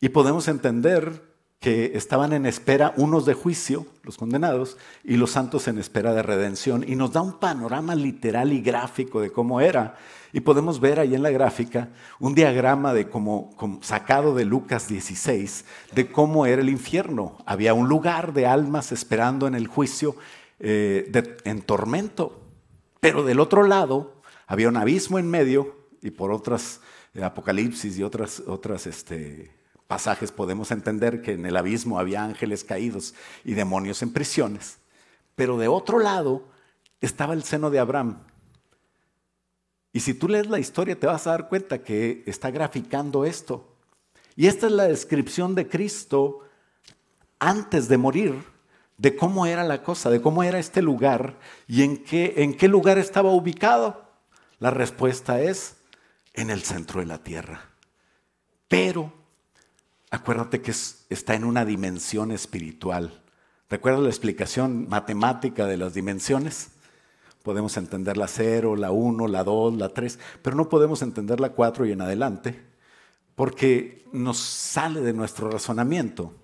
Y podemos entender que estaban en espera unos de juicio, los condenados, y los santos en espera de redención. Y nos da un panorama literal y gráfico de cómo era. Y podemos ver ahí en la gráfica un diagrama de como sacado de Lucas 16, de cómo era el infierno. Había un lugar de almas esperando en el juicio en tormento. Pero del otro lado había un abismo en medio, y por otras Apocalipsis y otras pasajes podemos entender que en el abismo había ángeles caídos y demonios en prisiones. Pero de otro lado estaba el seno de Abraham. Y si tú lees la historia te vas a dar cuenta que está graficando esto. Y esta es la descripción de Cristo antes de morir, de cómo era la cosa, de cómo era este lugar y en qué lugar estaba ubicado. La respuesta es en el centro de la tierra. Pero acuérdate que está en una dimensión espiritual. ¿Recuerdas la explicación matemática de las dimensiones? Podemos entender la 0, la 1, la 2, la 3, pero no podemos entender la 4 y en adelante, porque nos sale de nuestro razonamiento.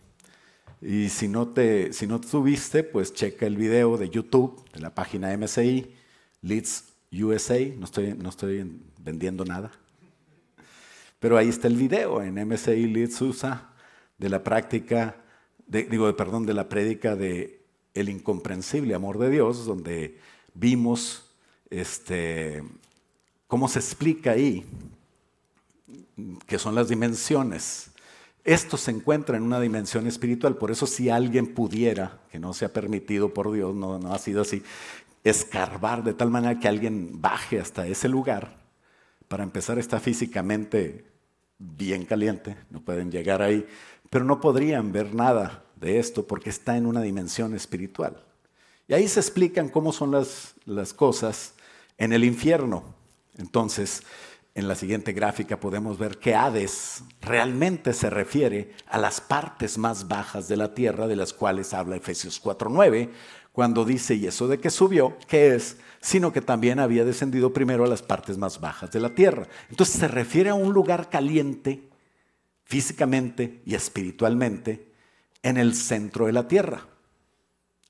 Y si no tuviste, pues checa el video de YouTube, de la página MSI, Leeds USA, no estoy vendiendo nada. Pero ahí está el video en MSI Leeds USA de la práctica, de la prédica de El incomprensible amor de Dios, donde vimos cómo se explica ahí que son las dimensiones. Esto se encuentra en una dimensión espiritual, por eso si alguien pudiera, que no sea permitido por Dios, no ha sido así, escarbar de tal manera que alguien baje hasta ese lugar. Para empezar, está físicamente bien caliente, no pueden llegar ahí, pero no podrían ver nada de esto porque está en una dimensión espiritual. Y ahí se explican cómo son las cosas en el infierno. Entonces, en la siguiente gráfica podemos ver que Hades realmente se refiere a las partes más bajas de la tierra, de las cuales habla Efesios 4:9, cuando dice, y eso de que subió, ¿qué es? Sino que también había descendido primero a las partes más bajas de la tierra. Entonces se refiere a un lugar caliente, físicamente y espiritualmente, en el centro de la tierra.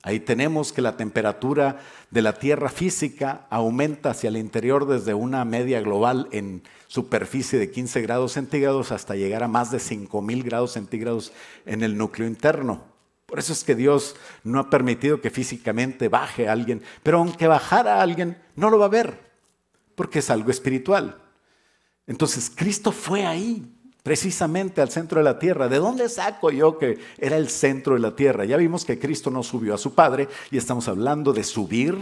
Ahí tenemos que la temperatura de la tierra física aumenta hacia el interior desde una media global en superficie de 15 grados centígrados hasta llegar a más de 5,000 grados centígrados en el núcleo interno. Por eso es que Dios no ha permitido que físicamente baje a alguien, pero aunque bajara a alguien, no lo va a ver, porque es algo espiritual. Entonces Cristo fue ahí, precisamente al centro de la tierra. ¿De dónde saco yo que era el centro de la tierra? Ya vimos que Cristo no subió a su Padre y estamos hablando de subir,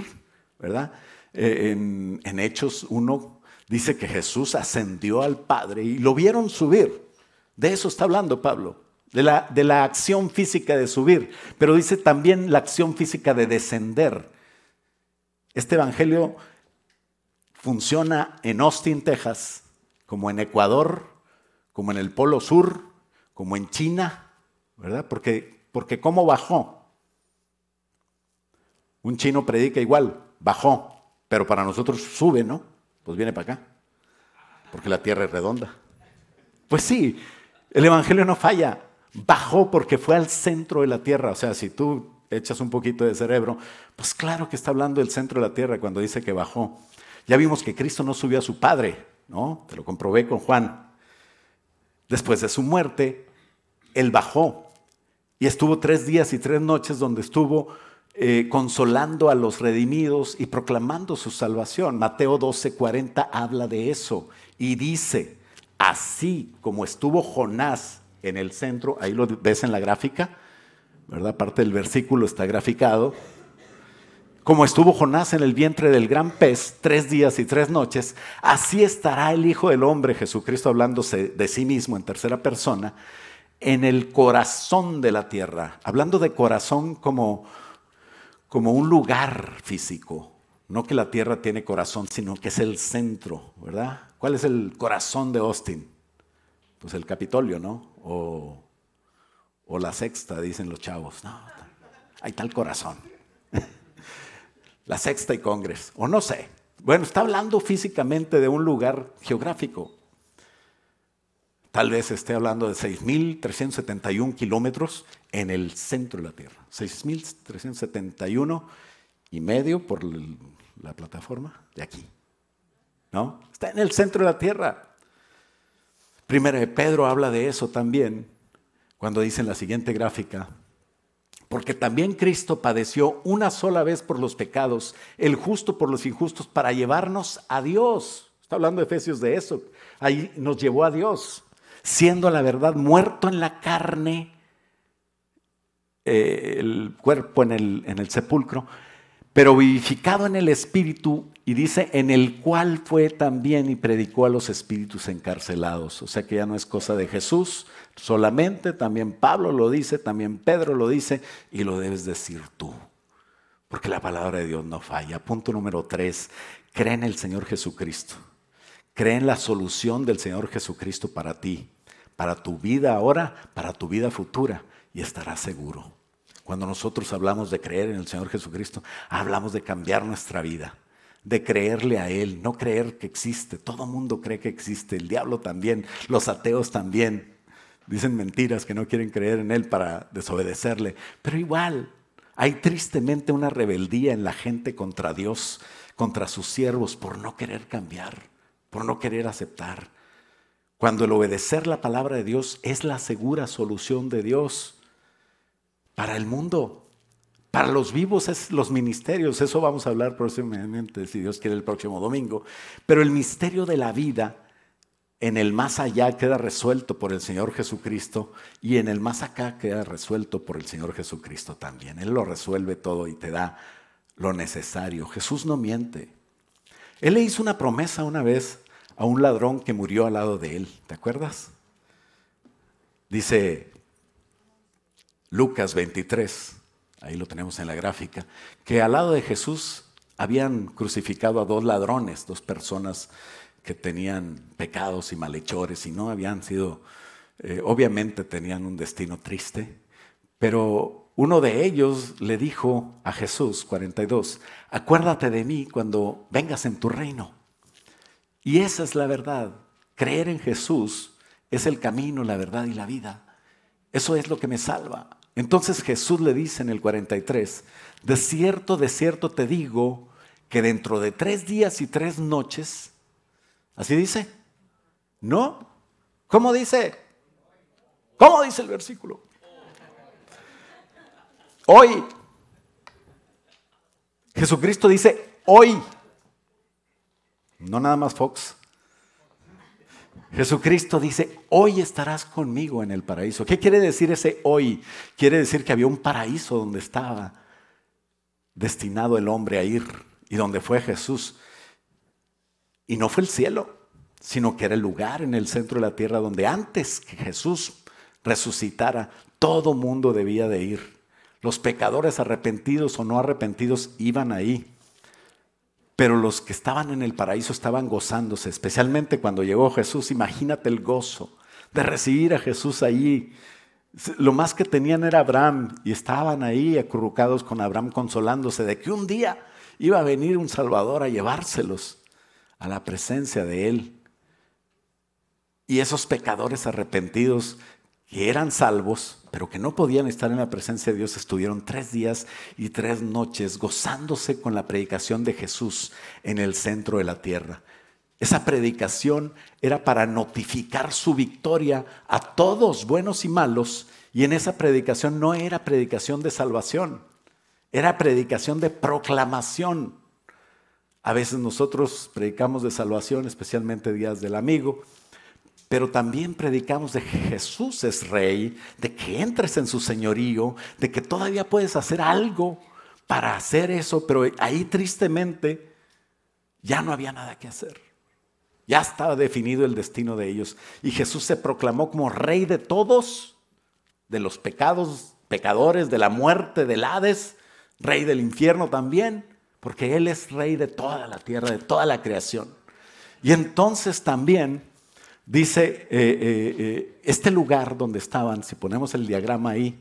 ¿verdad? En Hechos 1 dice que Jesús ascendió al Padre y lo vieron subir. De eso está hablando Pablo, de la acción física de subir, pero dice también la acción física de descender. Este evangelio funciona en Austin, Texas, como en Ecuador, como en el Polo Sur, como en China, ¿verdad? Porque ¿cómo bajó? Un chino predica igual, bajó, pero para nosotros sube, ¿no? Pues viene para acá, porque la tierra es redonda. Pues sí, el evangelio no falla, bajó porque fue al centro de la tierra. O sea, si tú echas un poquito de cerebro, pues claro que está hablando del centro de la tierra cuando dice que bajó. Ya vimos que Cristo no subió a su Padre, ¿no? Te lo comprobé con Juan. Después de su muerte, Él bajó y estuvo 3 días y 3 noches donde estuvo consolando a los redimidos y proclamando su salvación. Mateo 12:40 habla de eso y dice, así como estuvo Jonás en el centro, ahí lo ves en la gráfica, ¿verdad? Parte del versículo está graficado. Como estuvo Jonás en el vientre del gran pez 3 días y 3 noches, así estará el Hijo del Hombre, Jesucristo hablándose de sí mismo en tercera persona, en el corazón de la tierra. Hablando de corazón como un lugar físico. No que la tierra tiene corazón, sino que es el centro, ¿verdad? ¿Cuál es el corazón de Austin? Pues el Capitolio, ¿no? O la Sexta, dicen los chavos. No, ahí está el corazón. La Sexta y Congress, o no sé. Bueno, está hablando físicamente de un lugar geográfico. Tal vez esté hablando de 6.371 kilómetros en el centro de la Tierra. 6.371 y medio por la plataforma de aquí. ¿No? Está en el centro de la Tierra. Primera de Pedro habla de eso también, cuando dice en la siguiente gráfica, porque también Cristo padeció una sola vez por los pecados, el justo por los injustos, para llevarnos a Dios. Está hablando Efesios de eso. Ahí nos llevó a Dios, siendo la verdad muerto en la carne, el cuerpo en el sepulcro, pero vivificado en el espíritu, y dice, en el cual fue también y predicó a los espíritus encarcelados. O sea que ya no es cosa de Jesús solamente, también Pablo lo dice, también Pedro lo dice, y lo debes decir tú, porque la palabra de Dios no falla. Punto número 3, cree en el Señor Jesucristo. Cree en la solución del Señor Jesucristo para ti, para tu vida ahora, para tu vida futura, y estarás seguro. Cuando nosotros hablamos de creer en el Señor Jesucristo, hablamos de cambiar nuestra vida, de creerle a Él, no creer que existe. Todo mundo cree que existe, el diablo también, los ateos también. Dicen mentiras que no quieren creer en Él para desobedecerle, pero igual hay tristemente una rebeldía en la gente contra Dios, contra sus siervos, por no querer cambiar, por no querer aceptar. Cuando el obedecer la palabra de Dios es la segura solución de Dios para el mundo. Para los vivos es los ministerios, eso vamos a hablar próximamente, si Dios quiere, el próximo domingo. Pero el misterio de la vida en el más allá queda resuelto por el Señor Jesucristo y en el más acá queda resuelto por el Señor Jesucristo también. Él lo resuelve todo y te da lo necesario. Jesús no miente. Él le hizo una promesa una vez a un ladrón que murió al lado de él. ¿Te acuerdas? Dice Lucas 23. Ahí lo tenemos en la gráfica, que al lado de Jesús habían crucificado a 2 ladrones, 2 personas que tenían pecados y malhechores y no habían sido, obviamente tenían un destino triste, pero uno de ellos le dijo a Jesús, 42, acuérdate de mí cuando vengas en tu reino. Y esa es la verdad, creer en Jesús es el camino, la verdad y la vida. Eso es lo que me salva. Entonces Jesús le dice en el 43, de cierto te digo que dentro de 3 días y 3 noches, ¿así dice? ¿No? ¿Cómo dice? ¿Cómo dice el versículo? Hoy. Jesucristo dice hoy. no nada más Fox. Jesucristo dice, hoy estarás conmigo en el paraíso. ¿Qué quiere decir ese hoy? Quiere decir que había un paraíso donde estaba destinado el hombre a ir y donde fue Jesús. Y no fue el cielo, sino que era el lugar en el centro de la tierra donde antes que Jesús resucitara, todo mundo debía de ir. Los pecadores arrepentidos o no arrepentidos iban ahí. Pero los que estaban en el paraíso estaban gozándose, especialmente cuando llegó Jesús. Imagínate el gozo de recibir a Jesús allí. Lo más que tenían era Abraham y estaban ahí acurrucados con Abraham consolándose de que un día iba a venir un Salvador a llevárselos a la presencia de Él. Y esos pecadores arrepentidos que eran salvos, pero que no podían estar en la presencia de Dios, estuvieron 3 días y 3 noches gozándose con la predicación de Jesús en el centro de la tierra. Esa predicación era para notificar su victoria a todos, buenos y malos, y en esa predicación no era predicación de salvación, era predicación de proclamación. A veces nosotros predicamos de salvación, especialmente días del amigo, pero también predicamos de que Jesús es rey, de que entres en su señorío, de que todavía puedes hacer algo para hacer eso, pero ahí tristemente ya no había nada que hacer. Ya estaba definido el destino de ellos y Jesús se proclamó como rey de todos, de los pecadores, de la muerte, del Hades, rey del infierno también, porque Él es rey de toda la tierra, de toda la creación. Y entonces también dice, este lugar donde estaban, si ponemos el diagrama ahí,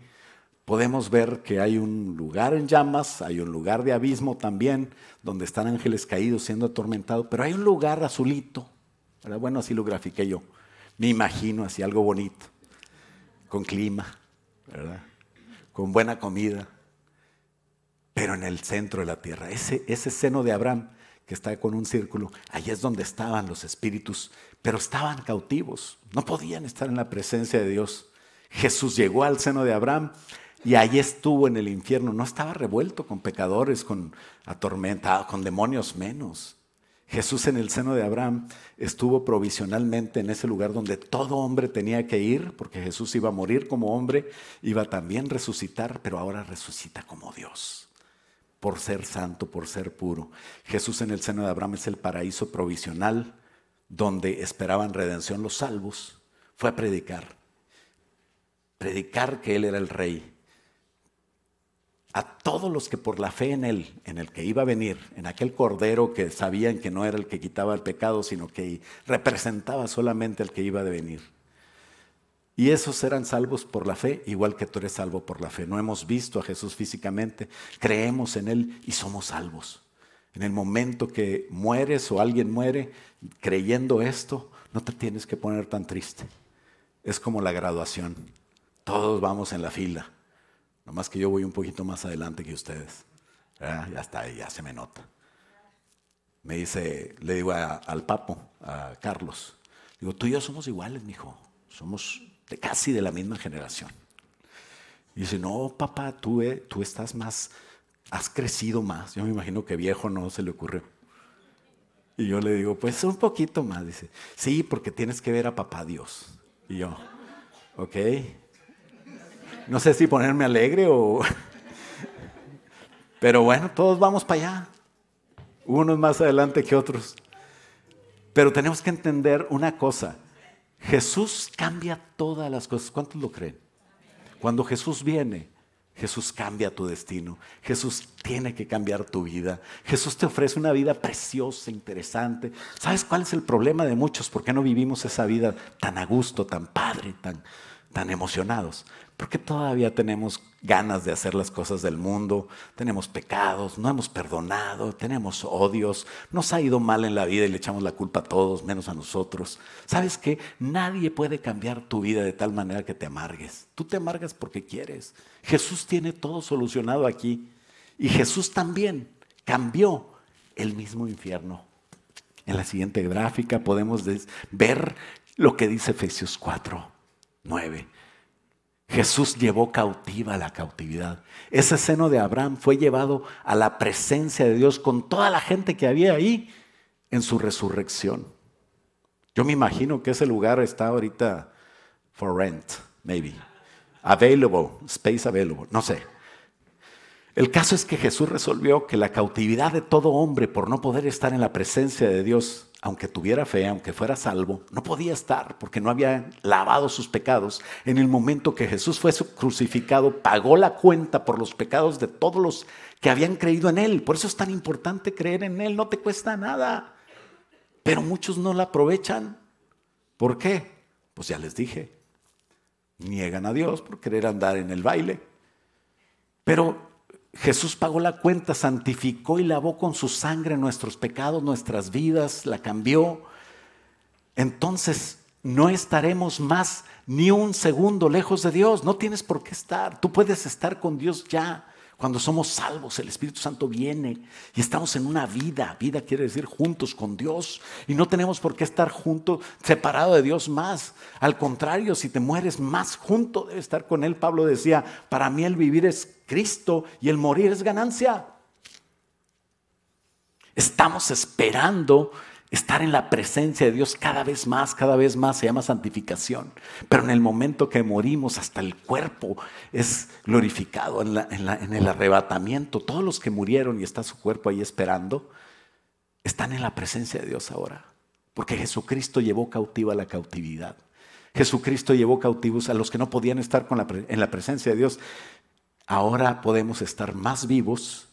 podemos ver que hay un lugar en llamas, hay un lugar de abismo también, donde están ángeles caídos siendo atormentados, pero hay un lugar azulito, ¿verdad? Bueno, así lo grafiqué yo, me imagino así algo bonito, con clima, ¿verdad? Con buena comida, pero en el centro de la tierra, ese seno de Abraham, que está con un círculo, allí es donde estaban los espíritus, pero estaban cautivos, no podían estar en la presencia de Dios. Jesús llegó al seno de Abraham y allí estuvo en el infierno, no estaba revuelto con pecadores, con atormentados, con demonios menos. Jesús en el seno de Abraham estuvo provisionalmente en ese lugar donde todo hombre tenía que ir, porque Jesús iba a morir como hombre, iba también a resucitar, pero ahora resucita como Dios. Por ser santo, por ser puro. Jesús en el seno de Abraham es el paraíso provisional donde esperaban redención los salvos. Fue a predicar que Él era el rey. A todos los que por la fe en Él, en el que iba a venir, en aquel cordero que sabían que no era el que quitaba el pecado, sino que representaba solamente al que iba a venir. Y esos eran salvos por la fe, igual que tú eres salvo por la fe. No hemos visto a Jesús físicamente, creemos en Él y somos salvos. En el momento que mueres o alguien muere creyendo esto, no te tienes que poner tan triste. Es como la graduación. Todos vamos en la fila. Nomás que yo voy un poquito más adelante que ustedes. Ya está, ya se me nota. Me dice, le digo al papo, a Carlos, digo, tú y yo somos iguales, mijo. Somos casi de la misma generación. Y dice, no, papá, tú estás más, has crecido más. Yo me imagino que viejo no se le ocurrió. Y yo le digo, pues un poquito más. Dice, sí, porque tienes que ver a papá Dios. Y yo, ok. No sé si ponerme alegre o... Pero bueno, todos vamos para allá. Unos más adelante que otros. Pero tenemos que entender una cosa. Jesús cambia todas las cosas. ¿Cuántos lo creen? Cuando Jesús viene, Jesús cambia tu destino. Jesús tiene que cambiar tu vida. Jesús te ofrece una vida preciosa, interesante. ¿Sabes cuál es el problema de muchos? ¿Por qué no vivimos esa vida tan a gusto, tan padre, tan emocionados? Porque todavía tenemos ganas de hacer las cosas del mundo, tenemos pecados, no hemos perdonado, tenemos odios, nos ha ido mal en la vida y le echamos la culpa a todos, menos a nosotros. ¿Sabes qué? Nadie puede cambiar tu vida de tal manera que te amargues. Tú te amargas porque quieres. Jesús tiene todo solucionado aquí. Y Jesús también cambió el mismo infierno. En la siguiente gráfica podemos ver lo que dice Efesios 4:9. Jesús llevó cautiva la cautividad. Ese seno de Abraham fue llevado a la presencia de Dios con toda la gente que había ahí en su resurrección. Yo me imagino que ese lugar está ahorita for rent, maybe. Available, space available, no sé. El caso es que Jesús resolvió que la cautividad de todo hombre por no poder estar en la presencia de Dios, aunque tuviera fe, aunque fuera salvo, no podía estar porque no había lavado sus pecados. En el momento que Jesús fue crucificado, pagó la cuenta por los pecados de todos los que habían creído en Él. Por eso es tan importante creer en Él, no te cuesta nada. Pero muchos no la aprovechan. ¿Por qué? Pues ya les dije, niegan a Dios por querer andar en el baile. Pero Jesús pagó la cuenta, santificó y lavó con su sangre nuestros pecados, nuestras vidas, la cambió. Entonces no estaremos más ni un segundo lejos de Dios. No tienes por qué estar. Tú puedes estar con Dios ya. Cuando somos salvos, el Espíritu Santo viene y estamos en una vida. Vida quiere decir juntos con Dios. Y no tenemos por qué estar juntos, separado de Dios más. Al contrario, si te mueres más junto, debes estar con Él. Pablo decía, para mí el vivir es Cristo y el morir es ganancia. Estamos esperando estar en la presencia de Dios cada vez más, se llama santificación. Pero en el momento que morimos, hasta el cuerpo es glorificado en el arrebatamiento. Todos los que murieron y está su cuerpo ahí esperando, están en la presencia de Dios ahora. Porque Jesucristo llevó cautiva la cautividad. Jesucristo llevó cautivos a los que no podían estar en la presencia de Dios. Ahora podemos estar más vivos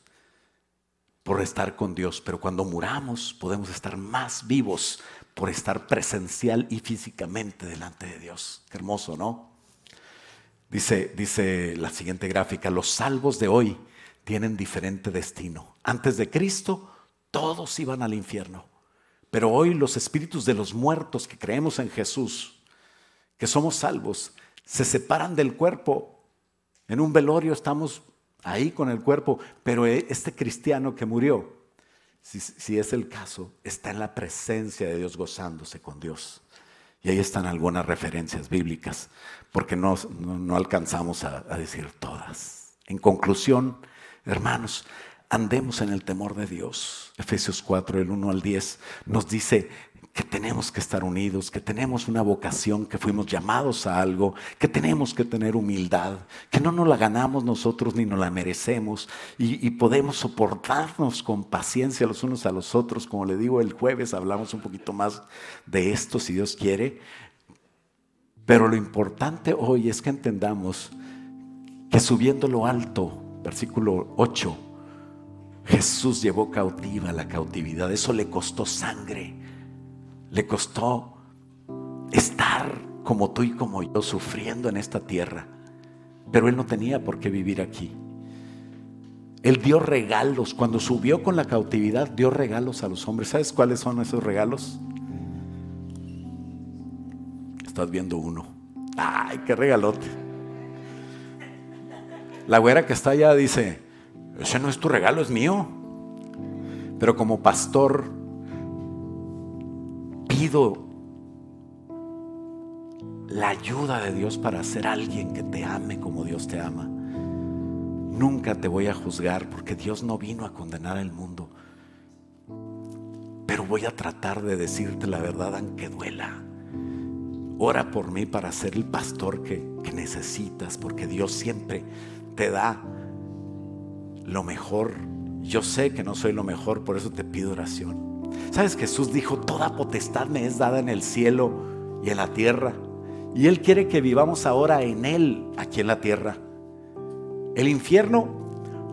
por estar con Dios, pero cuando muramos podemos estar más vivos por estar presencial y físicamente delante de Dios. Qué hermoso, ¿no? Dice la siguiente gráfica, los salvos de hoy tienen diferente destino. Antes de Cristo todos iban al infierno, pero hoy los espíritus de los muertos que creemos en Jesús, que somos salvos, se separan del cuerpo. En un velorio estamos ahí con el cuerpo, pero este cristiano que murió, si es el caso, está en la presencia de Dios gozándose con Dios. Y ahí están algunas referencias bíblicas, porque no alcanzamos a decir todas. En conclusión, hermanos, andemos en el temor de Dios. Efesios 4, del 1 al 10, nos dice que tenemos que estar unidos, que tenemos una vocación, que fuimos llamados a algo, que tenemos que tener humildad, que no nos la ganamos nosotros ni nos la merecemos y podemos soportarnos con paciencia los unos a los otros. Como le digo, el jueves hablamos un poquito más de esto, si Dios quiere. Pero lo importante hoy es que entendamos que subiendo lo alto, versículo 8, Jesús llevó cautiva la cautividad. Eso le costó sangre. Le costó estar como tú y como yo, sufriendo en esta tierra. Pero Él no tenía por qué vivir aquí. Él dio regalos. Cuando subió con la cautividad, dio regalos a los hombres. ¿Sabes cuáles son esos regalos? Estás viendo uno. ¡Ay, qué regalote! La güera que está allá dice, ese no es tu regalo, es mío. Pero como pastor, pido la ayuda de Dios para ser alguien que te ame como Dios te ama. Nunca te voy a juzgar porque Dios no vino a condenar al mundo. Pero voy a tratar de decirte la verdad aunque duela. Ora por mí para ser el pastor que necesitas, porque Dios siempre te da lo mejor. Yo sé que no soy lo mejor, por eso te pido oración. ¿Sabes? Jesús dijo, toda potestad me es dada en el cielo y en la tierra. Y Él quiere que vivamos ahora en Él, aquí en la tierra. El infierno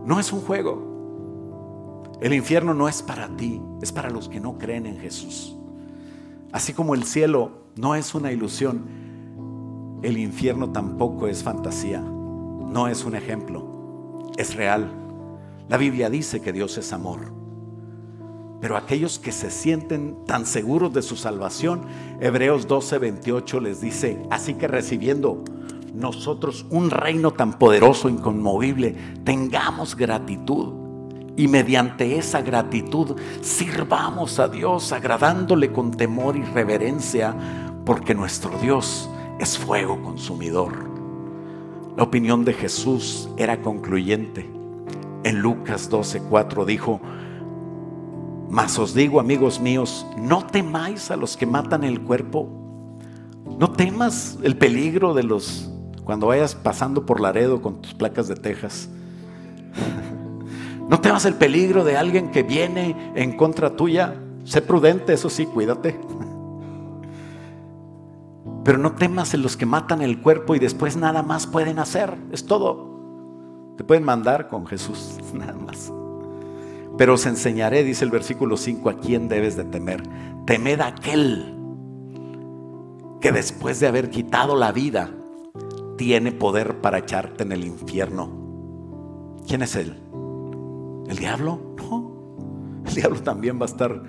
no es un juego. El infierno no es para ti, es para los que no creen en Jesús. Así como el cielo no es una ilusión, el infierno tampoco es fantasía. No es un ejemplo, es real. La Biblia dice que Dios es amor. Pero aquellos que se sienten tan seguros de su salvación, Hebreos 12:28 les dice, así que recibiendo nosotros un reino tan poderoso, inconmovible, tengamos gratitud y mediante esa gratitud sirvamos a Dios, agradándole con temor y reverencia, porque nuestro Dios es fuego consumidor. La opinión de Jesús era concluyente. En Lucas 12:4 dijo, Mas os digo, amigos míos, no temáis a los que matan el cuerpo. No temas el peligro de los, cuando vayas pasando por Laredo con tus placas de Texas. No temas el peligro de alguien que viene en contra tuya. Sé prudente, eso sí, cuídate. Pero no temas en los que matan el cuerpo y después nada más pueden hacer. Es todo. Te pueden mandar con Jesús, nada más. Pero os enseñaré, dice el versículo 5, a quién debes de temer. Temed a aquel que después de haber quitado la vida tiene poder para echarte en el infierno. ¿Quién es él? ¿El diablo? No. El diablo también va a estar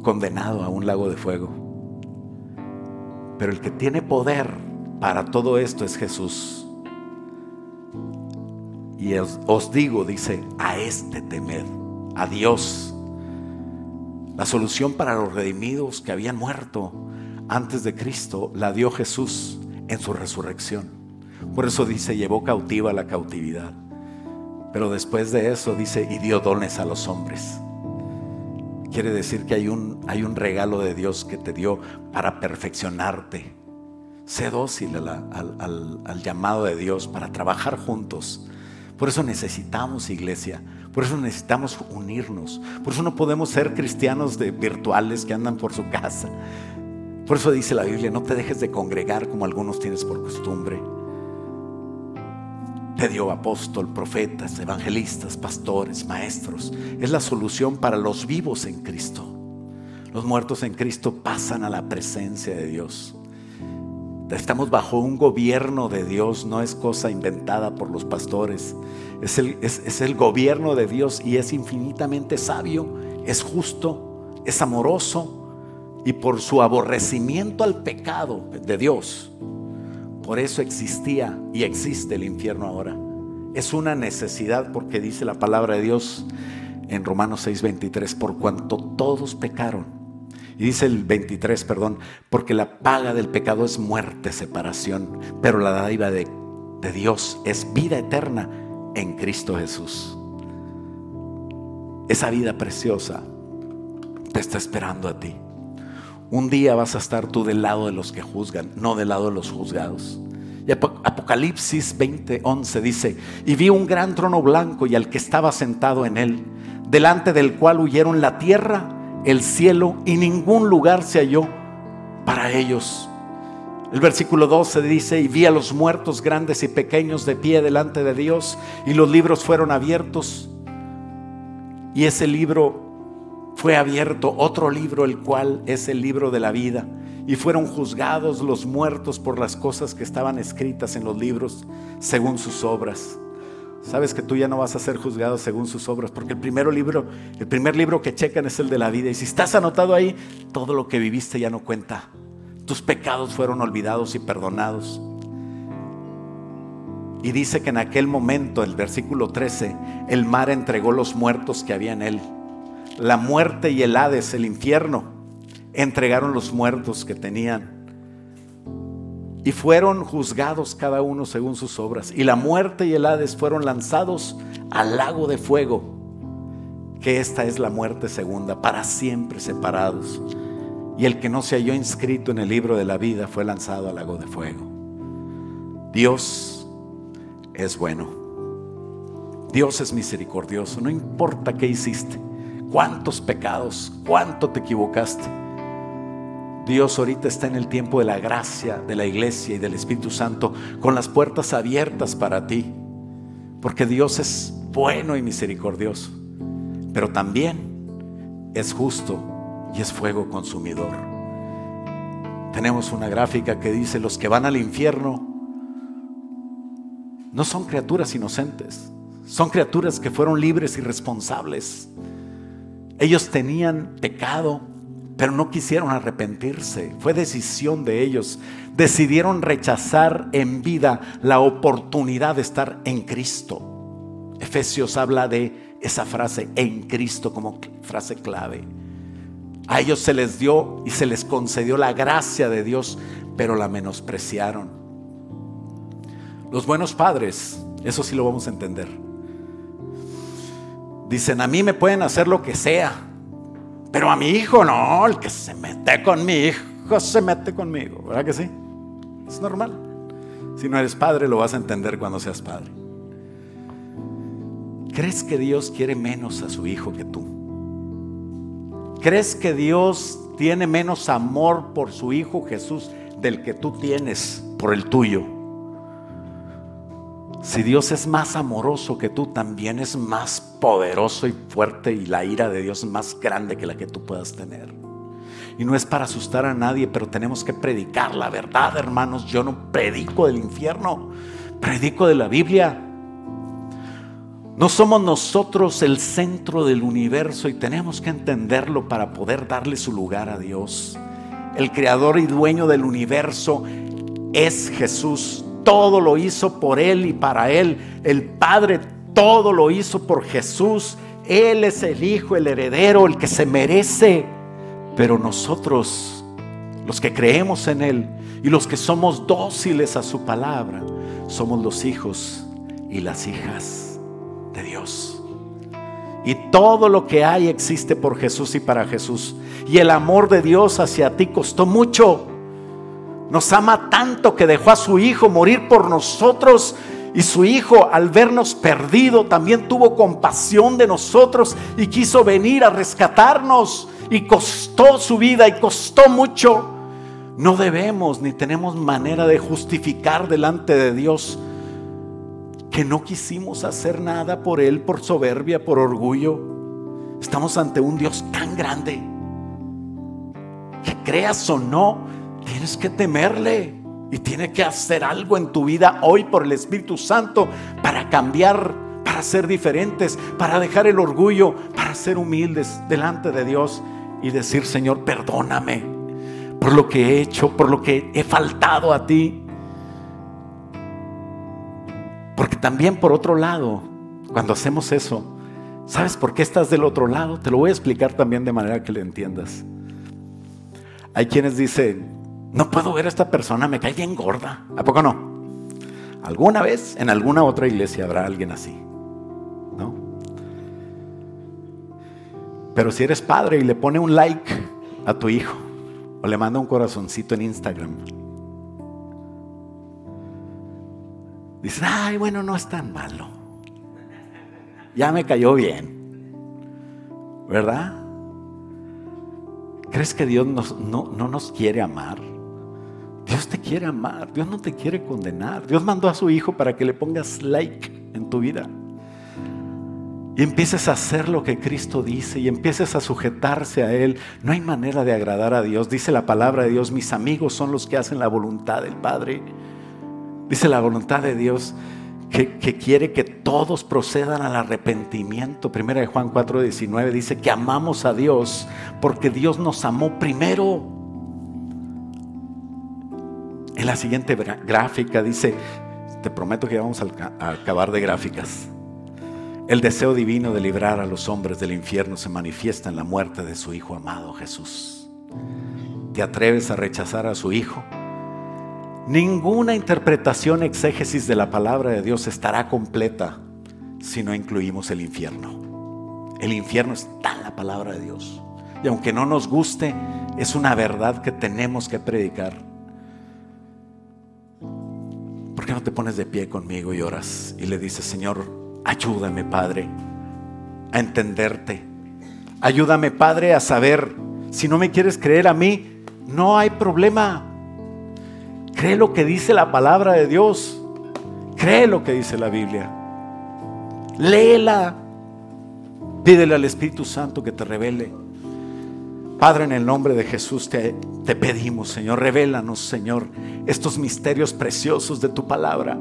condenado a un lago de fuego. Pero el que tiene poder para todo esto es Jesús. Y os digo, dice, a este temed, a Dios. La solución para los redimidos que habían muerto antes de Cristo la dio Jesús en su resurrección. Por eso dice, llevó cautiva la cautividad. Pero después de eso dice, y dio dones a los hombres. Quiere decir que hay un regalo de Dios que te dio para perfeccionarte. Sé dócil al llamado de Dios para trabajar juntos. Por eso necesitamos iglesia, por eso necesitamos unirnos, por eso no podemos ser cristianos virtuales que andan por su casa. Por eso dice la Biblia, no te dejes de congregar como algunos tienes por costumbre. Te dio apóstol, profetas, evangelistas, pastores, maestros. Es la solución para los vivos en Cristo. Los muertos en Cristo pasan a la presencia de Dios. Estamos bajo un gobierno de Dios, no es cosa inventada por los pastores. Es el gobierno de Dios y es infinitamente sabio, es justo, es amoroso y por su aborrecimiento al pecado de Dios. Por eso existía y existe el infierno ahora. Es una necesidad porque dice la palabra de Dios en Romanos 6:23, por cuanto todos pecaron. Y dice el 23, porque la paga del pecado es muerte, separación, pero la dádiva de Dios es vida eterna en Cristo Jesús. Esa vida preciosa te está esperando a ti. Un día vas a estar tú del lado de los que juzgan, no del lado de los juzgados. Y Apocalipsis 20:11 dice, y vi un gran trono blanco y al que estaba sentado en él, delante del cual huyeron la tierra, el cielo y ningún lugar se halló para ellos. El versículo 12 dice, y vi a los muertos grandes y pequeños de pie delante de Dios, y los libros fueron abiertos, y ese libro fue abierto, otro libro, el cual es el libro de la vida, y fueron juzgados los muertos por las cosas que estaban escritas en los libros según sus obras. Sabes que tú ya no vas a ser juzgado según sus obras, porque el primer libro que checan es el de la vida. Y si estás anotado ahí, todo lo que viviste ya no cuenta. Tus pecados fueron olvidados y perdonados. Y dice que en aquel momento, el versículo 13, el mar entregó los muertos que había en él. La muerte y el Hades, el infierno, entregaron los muertos que tenían. Y fueron juzgados cada uno según sus obras. Y la muerte y el Hades fueron lanzados al lago de fuego, que esta es la muerte segunda, para siempre separados. Y el que no se halló inscrito en el libro de la vida fue lanzado al lago de fuego. Dios es bueno. Dios es misericordioso. No importa qué hiciste, cuántos pecados, cuánto te equivocaste. Dios ahorita está en el tiempo de la gracia, de la iglesia y del Espíritu Santo, con las puertas abiertas para ti, porque Dios es bueno y misericordioso, pero también es justo y es fuego consumidor. Tenemos una gráfica que dice: los que van al infierno no son criaturas inocentes, son criaturas que fueron libres y responsables. Ellos tenían pecado, pero no quisieron arrepentirse. Fue decisión de ellos. Decidieron rechazar en vida la oportunidad de estar en Cristo. Efesios habla de esa frase, en Cristo, como frase clave. A ellos se les dio y se les concedió la gracia de Dios, pero la menospreciaron. Los buenos padres, eso sí lo vamos a entender. Dicen, a mí me pueden hacer lo que sea, pero a mi hijo no. El que se mete con mi hijo se mete conmigo, ¿verdad que sí? Es normal. Si no eres padre, lo vas a entender cuando seas padre. ¿Crees que Dios quiere menos a su hijo que tú? ¿Crees que Dios tiene menos amor por su hijo Jesús del que tú tienes por el tuyo? Si Dios es más amoroso que tú, también es más poderoso y fuerte, y la ira de Dios es más grande que la que tú puedas tener. Y no es para asustar a nadie, pero tenemos que predicar la verdad, hermanos. Yo no predico del infierno, predico de la Biblia. No somos nosotros el centro del universo, y tenemos que entenderlo para poder darle su lugar a Dios. El creador y dueño del universo es Jesús. Todo lo hizo por Él y para Él. El Padre todo lo hizo por Jesús. Él es el Hijo, el heredero, el que se merece. Pero nosotros, los que creemos en Él y los que somos dóciles a su palabra, somos los hijos y las hijas de Dios. Y todo lo que hay existe por Jesús y para Jesús. Y el amor de Dios hacia ti costó mucho. Nos ama tanto que dejó a su Hijo morir por nosotros. Y su Hijo, al vernos perdido, también tuvo compasión de nosotros y quiso venir a rescatarnos. Y costó su vida, y costó mucho. No debemos ni tenemos manera de justificar delante de Dios que no quisimos hacer nada por Él, por soberbia, por orgullo. Estamos ante un Dios tan grande que, creas o no, tienes que temerle, y tiene que hacer algo en tu vida hoy por el Espíritu Santo para cambiar, para ser diferentes, para dejar el orgullo, para ser humildes delante de Dios y decir: Señor, perdóname por lo que he hecho, por lo que he faltado a ti. Porque también, por otro lado, cuando hacemos eso, ¿sabes por qué estás del otro lado? Te lo voy a explicar también de manera que lo entiendas. Hay quienes dicen: no puedo ver a esta persona, me cae bien gorda. ¿A poco no? Alguna vez en alguna otra iglesia habrá alguien así, ¿no? Pero si eres padre y le pone un like a tu hijo, o le manda un corazoncito en Instagram, dices: ay, bueno, no es tan malo, ya me cayó bien, ¿verdad? ¿Crees que Dios no nos quiere amar? Dios te quiere amar, Dios no te quiere condenar. Dios mandó a su Hijo para que le pongas like en tu vida y empieces a hacer lo que Cristo dice, y empieces a sujetarse a Él. No hay manera de agradar a Dios. Dice la palabra de Dios: mis amigos son los que hacen la voluntad del Padre. Dice la voluntad de Dios que quiere que todos procedan al arrepentimiento. Primera de Juan 4:19 dice que amamos a Dios porque Dios nos amó primero. En la siguiente gráfica dice, te prometo que vamos a acabar de gráficas: el deseo divino de librar a los hombres del infierno se manifiesta en la muerte de su Hijo amado Jesús. ¿Te atreves a rechazar a su Hijo? Ninguna interpretación, exégesis de la palabra de Dios estará completa si no incluimos el infierno. El infierno está en la palabra de Dios, y aunque no nos guste, es una verdad que tenemos que predicar. ¿Por qué no te pones de pie conmigo y oras y le dices: Señor, ayúdame, Padre, a entenderte? Ayúdame, Padre, a saber. Si no me quieres creer a mí, no hay problema. Cree lo que dice la palabra de Dios. Cree lo que dice la Biblia. Léela. Pídele al Espíritu Santo que te revele. Padre, en el nombre de Jesús te pedimos, Señor, revélanos, Señor, estos misterios preciosos de tu palabra.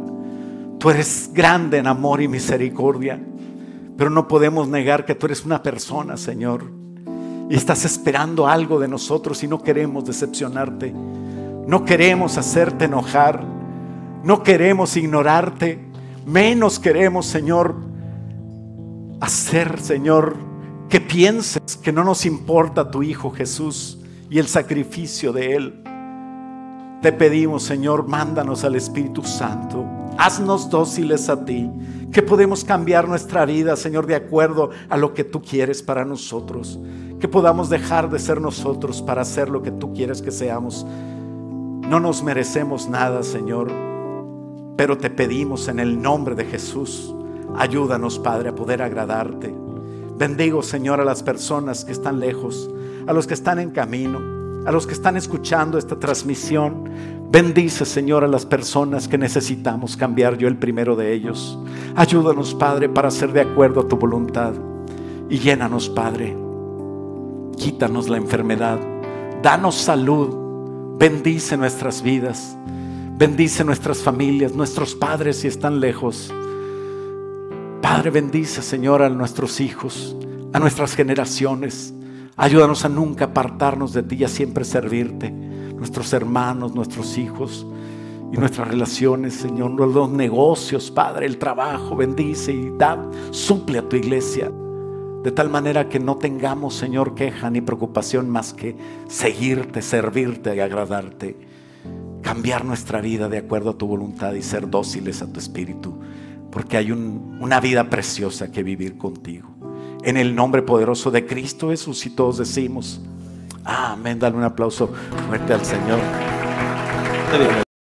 Tú eres grande en amor y misericordia, pero no podemos negar que tú eres una persona, Señor, y estás esperando algo de nosotros, y no queremos decepcionarte. No queremos hacerte enojar, no queremos ignorarte, menos queremos, Señor, hacer, Señor, que pienses que no nos importa tu Hijo Jesús y el sacrificio de Él. Te pedimos, Señor, mándanos al Espíritu Santo Haznos dóciles a ti, que podemos cambiar nuestra vida, Señor, de acuerdo a lo que tú quieres para nosotros. Que podamos dejar de ser nosotros para hacer lo que tú quieres que seamos. No nos merecemos nada, Señor, pero te pedimos en el nombre de Jesús, ayúdanos, Padre, a poder agradarte. Bendigo, Señor, a las personas que están lejos, a los que están en camino, a los que están escuchando esta transmisión. Bendice, Señor, a las personas que necesitamos cambiar, yo el primero de ellos. Ayúdanos, Padre, para hacer de acuerdo a tu voluntad. Y llénanos, Padre. Quítanos la enfermedad. Danos salud. Bendice nuestras vidas. Bendice nuestras familias, nuestros padres si están lejos. Padre, bendice, Señor, a nuestros hijos, a nuestras generaciones. Ayúdanos a nunca apartarnos de ti y a siempre servirte. Nuestros hermanos, nuestros hijos y nuestras relaciones, Señor, los negocios, Padre, el trabajo, bendice y suple a tu iglesia. De tal manera que no tengamos, Señor, queja ni preocupación más que seguirte, servirte y agradarte. Cambiar nuestra vida de acuerdo a tu voluntad y ser dóciles a tu espíritu. Porque hay una vida preciosa que vivir contigo. En el nombre poderoso de Cristo Jesús, y todos decimos amén. Dale un aplauso fuerte al Señor.